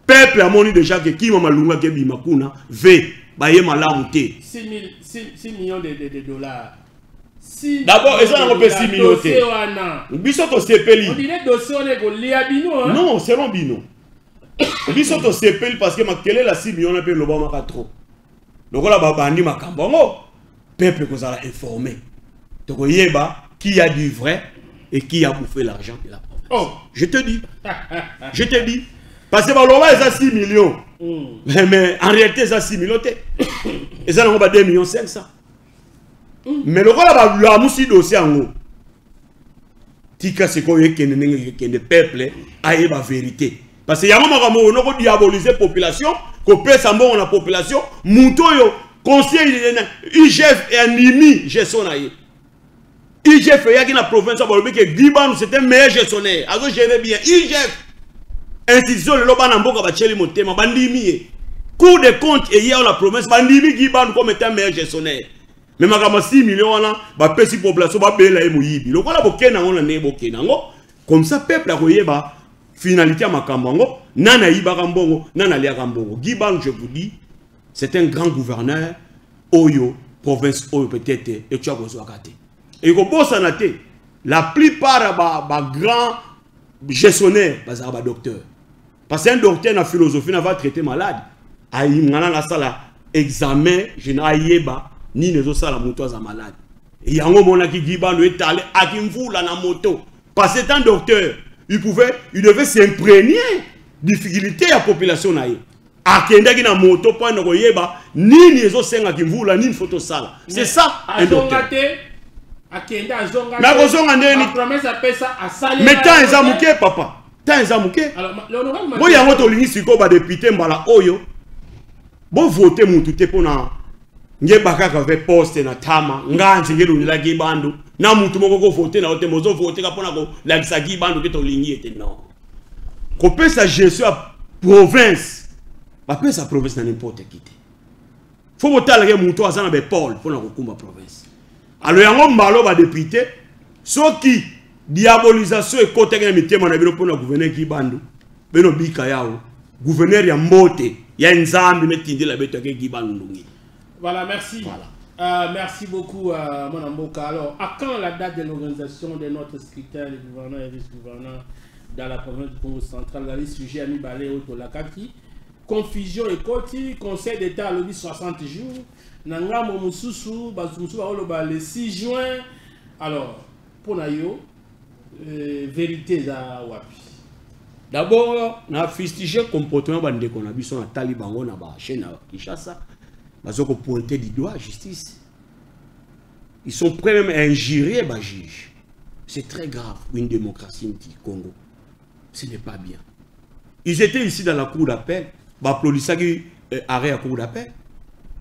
peuple a moni déjà que qui mama lunga ke bimakuna v baye malamu te. 6 millions de dollars. Si d'abord ils ont un 6 millions. Bisoto sepeli. On dirait dossier on est go lia bino. Non, c'est non bino. Bisoto sepeli parce que ma quelle est la 6 millions on appelle le bon trop. Donc là bandi makambo. Peuple que ça a informé. Donc yeba qui a du vrai et qui a bouffé l'argent de la province. Oh, je te dis. Je te dis. Parce que Baloba ils a 6 millions. Mais en réalité ça 6 millions. Ils ont 2 millions 500. Mais le roi là la musi dossier en haut. Tika c'est quoi que le peuple a la vérité. Parce que y a un moment où on a diabolisé la population, qu'on peut s'en la population, Moutoyo, conseil IGF et Animi, gestionnaire. IGF et la province que Guiban c'est un meilleur gestionnaire. Alors gérez bien. IGF, institution le loba namboka bacheli motema, bandimi. Cour des comptes et hier la province, bandimi Guiban comme étant meilleur gestionnaire. Mais ma 6 millions là, ba pesi population ba bela e moyibi. Le quoi la bokena on na bokena ngo. Comme ça peuple a koyeba finalité à makambango, nana yiba kambongo, nana lia kambongo. Guiban je vous dis, c'est un grand gouverneur Oyo province Oyo peut-être et tu as besoin de et ko bossa na te. La plupart ba grand gestionnaire ba docteur. Parce qu'un docteur na philosophie na va traiter malade. Ayi ngana la sala examen général yeba ni les autres la moto à malade. Et yango mona ki Guiban le étalé à kimvula na moto. Parce que un docteur, il devait s'imprégner difficulté à la population naïe. Akenda ki na moto point no yeba ni les autres senga kimvula ni photo sala. C'est ça un docteur. Akenda azonga. Na kozonga ndeni. Promesse appelle ça à saler. Mais tant ezamuke papa. Tant ezamuke. Alors l'honorable bo yango to lingi siko ba député mbala oyo. Bo voter mutu te pona nge bakaka ve poste na tama nganzi ngelo la Gibandu na mutu moko ko voter na ote mozo voter ka pona ko la Gibandu ke to lingi ete non ko pesa gestion à province ba pesa province na n'importe qui faut motala ke mutu azana be Paul pona ko kumba province alors yango mbalo ba député soki diabolisation e kote ke mitema na bino pona gouverneur Gibandu beno bika yao gouverneur ya mbote ya nzambi metindi la beto ke Gibandu ngi. Voilà, merci. Voilà. Merci beaucoup, mon Amboka. Alors, à quand la date de l'organisation de notre scrutin, les gouverneurs et vice-gouverneurs dans la province du Congo central? Les sujets à Mibalé, Otolakaki. Confusion et Koti, Conseil d'État à l'objet 60 jours. Nanga Momususu, Bazumusu, le 6 juin. Alors, pour Nayo, vérité à Wapi. D'abord, on a fustigé le comportement de qu'on a vu sur la Taliban, on a chaîne à Kinshasa. Ils ont pointé du doigt la justice. Ils sont prêts même à injurer les juges. C'est très grave pour une démocratie du Congo. Ce n'est pas bien. Ils étaient ici dans la cour d'appel. Ils applaudissaient l'arrêt à la cour d'appel.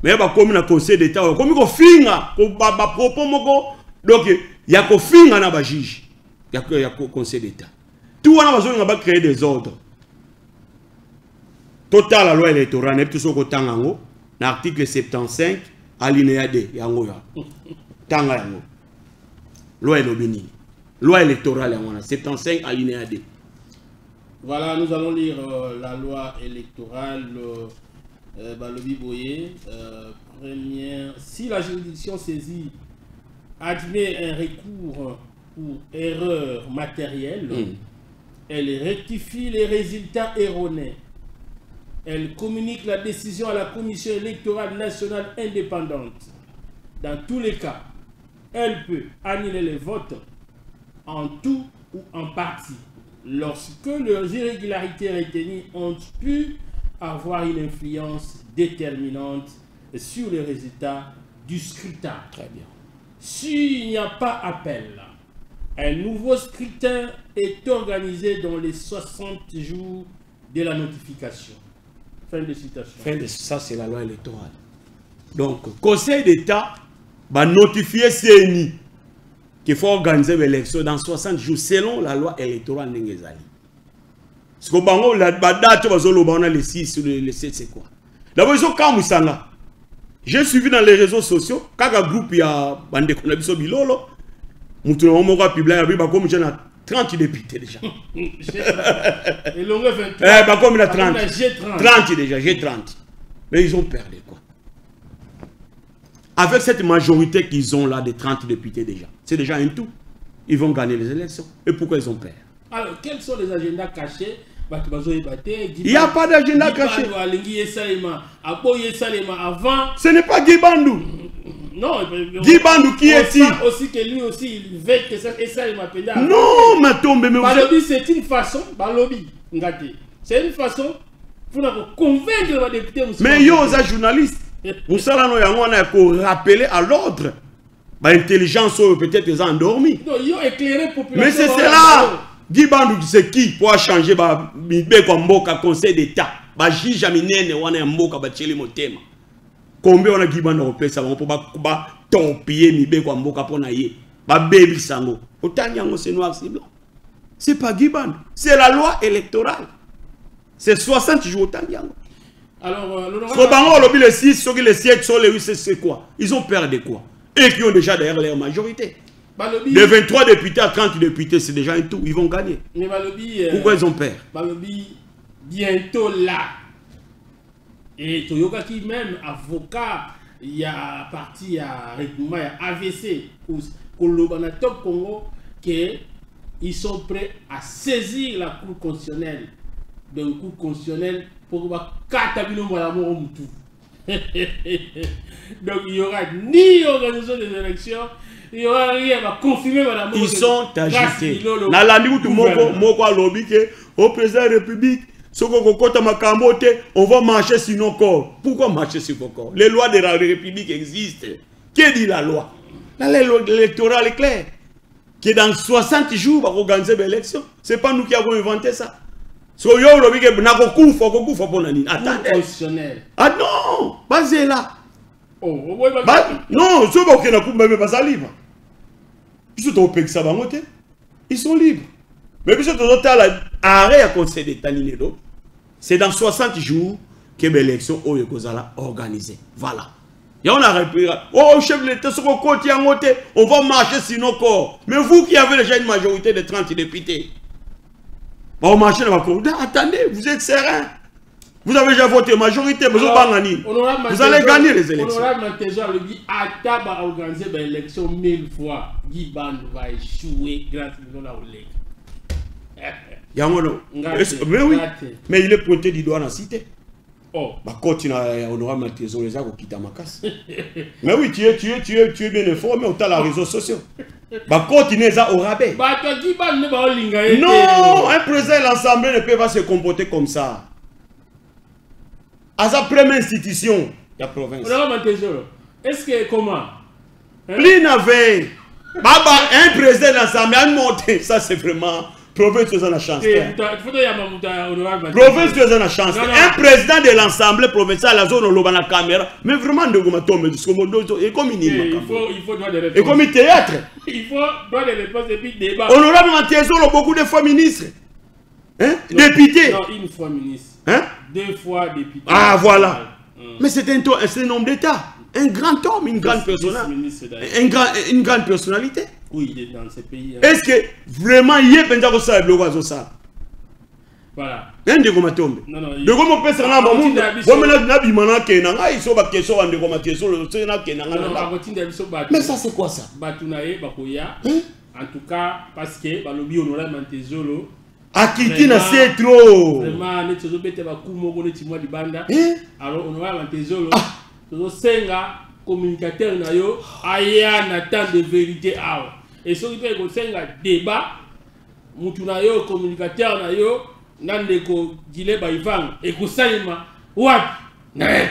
Mais comme le conseil d'État, comme ils ont fait donc il y a un finga dans le juge. Il y a un conseil d'État. Tout le monde a créé des ordres. Total la loi électorale, n'est plus au côté l'article 75, alinéa D, yango ya. Tanga yango. Loi elobini. Loi électorale yango 75, alinéa D. Voilà, nous allons lire la loi électorale Balobi Boye. Première, si la juridiction saisie admet un recours pour erreur matérielle, elle rectifie les résultats erronés. Elle communique la décision à la Commission électorale nationale indépendante. Dans tous les cas, elle peut annuler les votes en tout ou en partie lorsque leurs irrégularités retenues ont pu avoir une influence déterminante sur les résultats du scrutin. Très bien. S'il n'y a pas appel, un nouveau scrutin est organisé dans les 60 jours de la notification. Fin de citation. Ça, c'est la loi électorale. Donc, le Conseil d'État va notifier CNI qu'il faut organiser l'élection dans 60 jours selon la loi électorale Nengezali. Parce que la date, le 6 ou le 7, c'est quoi? D'abord, ils ont quand là. J'ai suivi dans les réseaux sociaux, quand un groupe, il y a bande qu'on a vu sur Bilolo, nous avons publié, il y a 30 députés déjà. Et l'on 23. Bah comme il a 30. J'ai 30. 30 déjà, j'ai 30. Mais ils ont perdu quoi. avec cette majorité qu'ils ont là, de 30 députés déjà, c'est déjà un tout. Ils vont gagner les élections. Et pourquoi ils ont peur? Alors, quels sont les agendas cachés? Il n'y a pas d'agenda caché. Ce n'est pas Guy Bandou. Non, Guy Bandou qui est-il? Aussi que lui aussi, il veut que ça et ça il m'appelle. Non, mais tombe, mais Balobi, c'est une façon, Balobi, c'est une façon pour convaincre les députés. Mais il y a des journalistes. Vous savez, on a rappelé à l'ordre. L'intelligence peut-être les endormis. Non, ils ont éclairé la population. Mais c'est cela. Guy Bandou, c'est qui pour changer le conseil d'État? Juge Aminene, on a un mot qui a motema. Combien on a Guy Bandou au ça va pas torpiller Mibé kwa mboka pour naïe. Ba baby sango. Autant c'est noir, c'est blanc. C'est pas Guy Bandou. C'est la loi électorale. C'est 60 jours autant alors, le 6, ceux qui les 7, les 8, c'est quoi? Ils ont peur de quoi? Et qui ont déjà derrière leur majorité. Balobi, de 23 députés à 30 députés, c'est déjà un tout. Ils vont gagner. Mais Balobi, pourquoi ils ont peur? Balobi, bientôt là. Et Toyoka qui même avocat, il y a parti à Rekouma, il y a AVC, Kolobanatok Congo, qu'ils sont prêts à saisir la Cour constitutionnelle. Donc, Cour constitutionnelle pour Katabino Molamoro Moutou. Donc, il n'y aura ni organisation des élections, il n'y aura rien à confirmer Madame. Ils sont agités. Dans la nuit, Moko a lobby au président de la République, on va marcher sur nos corps. Pourquoi marcher sur nos corps? Les lois de la République existent. Qui dit la loi? La loi électorale est claire. Qui dans 60 jours, on va organiser l'élection. Ce n'est pas nous qui avons inventé ça. Attendez. Ah non, basé là. Non, ceux qui n'ont pas ça libre. Ils sont libres. Mais puis arrêt à conseil d'État, c'est dans 60 jours que l'élection est organisée. Voilà. Et on a répondu, oh chef de l'État, on va marcher sur nos corps. Mais vous qui avez déjà une majorité de 30 députés, on marche dans la cour. Attendez, vous êtes serein. Vous avez déjà voté majorité, vous allez gagner les élections. Honorable Manteja le dit, Ata va organiser l'élection 1000 fois. Guy Bandou va échouer grâce à la mais oui, mais il est pointé du doigt dans la cité. Oh. Bah, continue à honorable Manteja les a quitté ma casse. Mais oui, tu es bien informé, autant les réseaux sociaux. Bah, continue au rabais. Bah, toi, Guy Bandou va non, un président de l'Assemblée ne peut pas se comporter comme ça. À sa première institution, la province. Est-ce que comment? Plus n'avait. Un président de l'Assemblée a monté. Ça, c'est vraiment. Province de la chance. Province de la chance. Un président de l'Assemblée provinciale, la zone où la caméra. Mais vraiment, de et comme il faut droit de réponse. Et comme théâtre. Il faut droit de réponse et puis débat. Honorable Mantezo, beaucoup de fois ministre. Hein? Député. Non, une fois ministre. Hein? 2 fois député. Ah, voilà. Mais c'est un homme d'État. Un grand homme, une grande personnalité. Une grande personnalité. Oui, il est dans ce pays. Est-ce que vraiment il y a un ça le oiseau ça? Voilà. Un de comme tombe. Non non. De comme personne là bon monde. Bon maintenant nabi mana kenanga ils sont ba question en de comme question le c'est na kenanga. Mais ça c'est quoi ça? Batunaye bakoya. En tout cas parce que balobi honorable Mantezolo Akiti na c'est trop. Vraiment ne tsozo bete ba kumo ko ne timwa libanda. Alors honorable Mantezolo tozo senga communicateur na yo aya na temps de vérité awa. Et ce qui fait que c'est un débat, mutunayo communicateur nayo, nandeko gile baïvan, et que ça what? Mais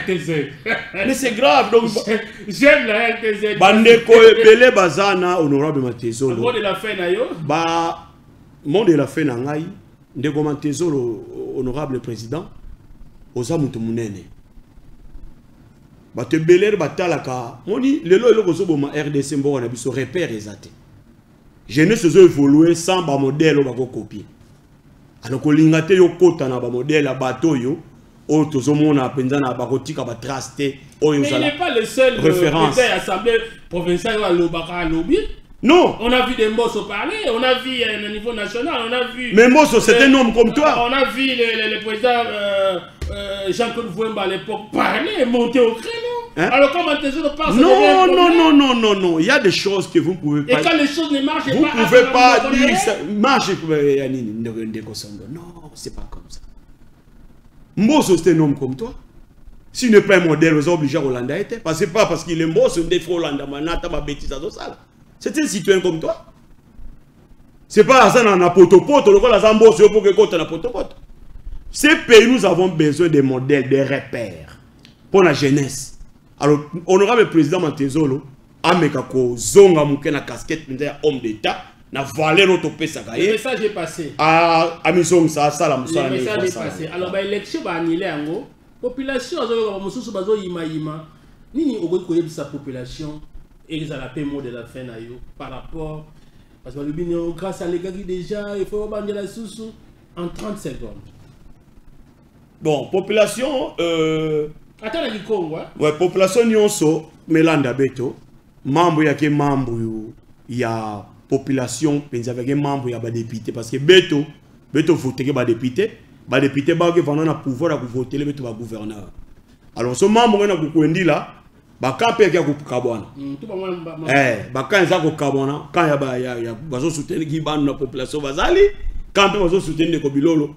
c'est grave donc. J'aime la RTZ. Bandeko Bele Bazana, honorable Mantezolo. Monde de la fin nayo. Bah, monde de la fin nangai, ndeko Mantezolo, honorable président, oza mutu munene. Bah te beler batalaka. Moni lelo elo kozobo ma RDC mbo na biso repère ezate. Jeunesse zo évoluer sans ba modèle ba ko copier. Alors ko lingate yo kota na ba modèle a bateau yo o tozo mona penza na ba kotika ba traste o yo sala. Mais il n'est pas le seul président de l'Assemblée provinciale à l'Obaka lobby. Non. On a vu des Mbosso parler, on a vu au niveau national, on a vu. Mais Mbosso c'est un homme comme toi. On a vu le président Jean-Claude Vouemba à l'époque parler, monter au créneau. Hein? Alors comment Tezoro passe? Non. Il y a des choses que vous ne pouvez pas... Et quand les choses ne marchent pas... Vous ne pouvez pas dire ça. Marche. Non, c'est pas comme ça. Mbosso, c'est un homme comme toi. S'il n'est pas un modèle, vous êtes obligé à Hollanda. Parce que pas parce qu'il est Mbosso, il est Hollanda, c'est un citoyen comme toi. C'est pas ça dans la potopoto, le cas de Mbosso pour que tu aies potopoto. Ces pays, nous avons besoin de modèles, de repères pour la jeunesse. Alors, honorable président Mantezolo, Amekako, Zonga Mouke na casquette, homme d'État, na valeur notre pesa. Le message est passé. Ah, Amisong, ça, la moussa. Le message est passé. Alors, l'élection va annuler en gros. Population, Nini Ogoye sa population, et ça la paix mot de la fin par rapport. Parce que grâce à l'égard déjà, il faut bander la sous en 30 secondes. Bon, population. Attends, la Congo. Ouais, population nyonso, Melanda Beto, membre yake membre ya population, penza avec membre ya ba député parce que Beto voter ba député ba vana na pouvoir à voter le Beto ba gouverneur. Alors ce membre na kukuendi là, ba kampe ya kukabwana. Ba kanza ko kabwana, quand ya bazo soutenir ki ban na population bazali, kampe bazo soutenir ko bilolo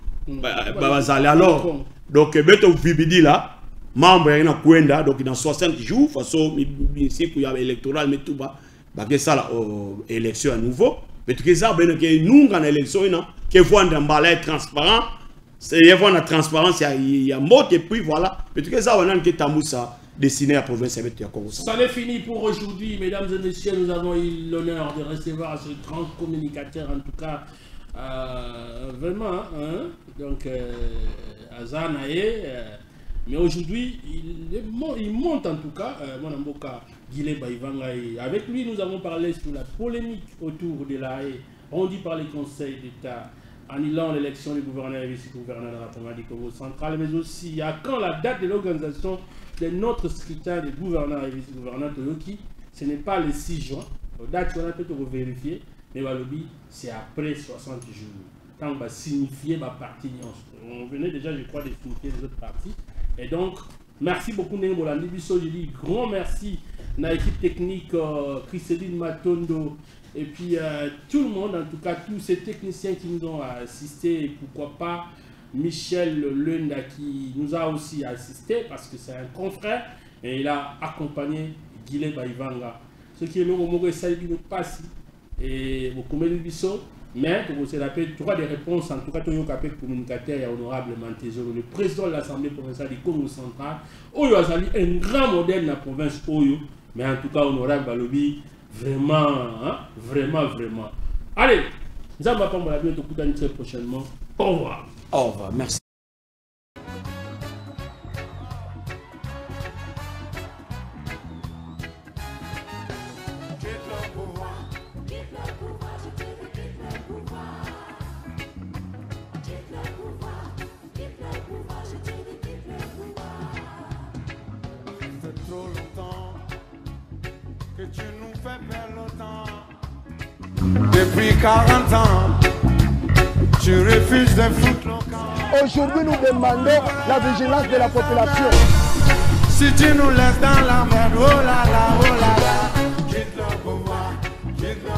bazali alors. Donc Beto vibidi là membre yana kwenda donc dans 60 jours façon siku ya électoral mais tout bas que ça la élection à nouveau mais tout ça ben que nous en élection ina que voir dans balai transparent c'est y avoir la transparence il y a mot et puis voilà mais tout ça on a que tamoussa destiné à province avec ya Congo. Ça est fini pour aujourd'hui mesdames et messieurs, nous avons eu l'honneur de recevoir ce grand communicateur en tout cas vraiment hein? Donc Azanae mais aujourd'hui, il monte en tout cas, mon amboka Guilé Baïvanga. Avec lui, nous avons parlé sur la polémique autour de la haie, rendue par les conseils d'État, annulant l'élection du gouverneur et vice-gouverneur de la République du Congo central, mais aussi à quand la date de l'organisation de notre scrutin des gouverneurs et vice-gouverneurs Toyoki. Ce n'est pas le 6 juin, la date on a peut-être vérifier, mais c'est après 60 jours. Quand on va signifier ma partie, on venait déjà, je crois, de signifier les autres parties. Et donc, merci beaucoup, Néné Bolandi Bisso. Je dis grand merci à l'équipe technique, Christeline Matondo, et puis tout le monde, en tout cas, tous ces techniciens qui nous ont assistés, et pourquoi pas Michel Lunda qui nous a aussi assistés, parce que c'est un confrère, et il a accompagné Guilé Baïvanga. Ce qui est le moment ça il nous passe, et beaucoup de Bisso. Mais pour vous rappeler, trois des réponses, en tout cas, le communicateur et honorable Mantezolo, le président de l'Assemblée provinciale du Congo central, Oyo Azali, un grand modèle de la province Oyo, mais en tout cas, honorable Balobi, vraiment, hein, vraiment. Allez, nous allons pas la bientôt très prochainement. Au revoir. Au revoir, merci. Que tu nous fais perdre le temps. Depuis 40 ans, tu refuses de foutre le camp. Aujourd'hui, nous demandons la vigilance de la population. Si tu nous laisses dans la merde, oh là là, quitte le pouvoir, quitte le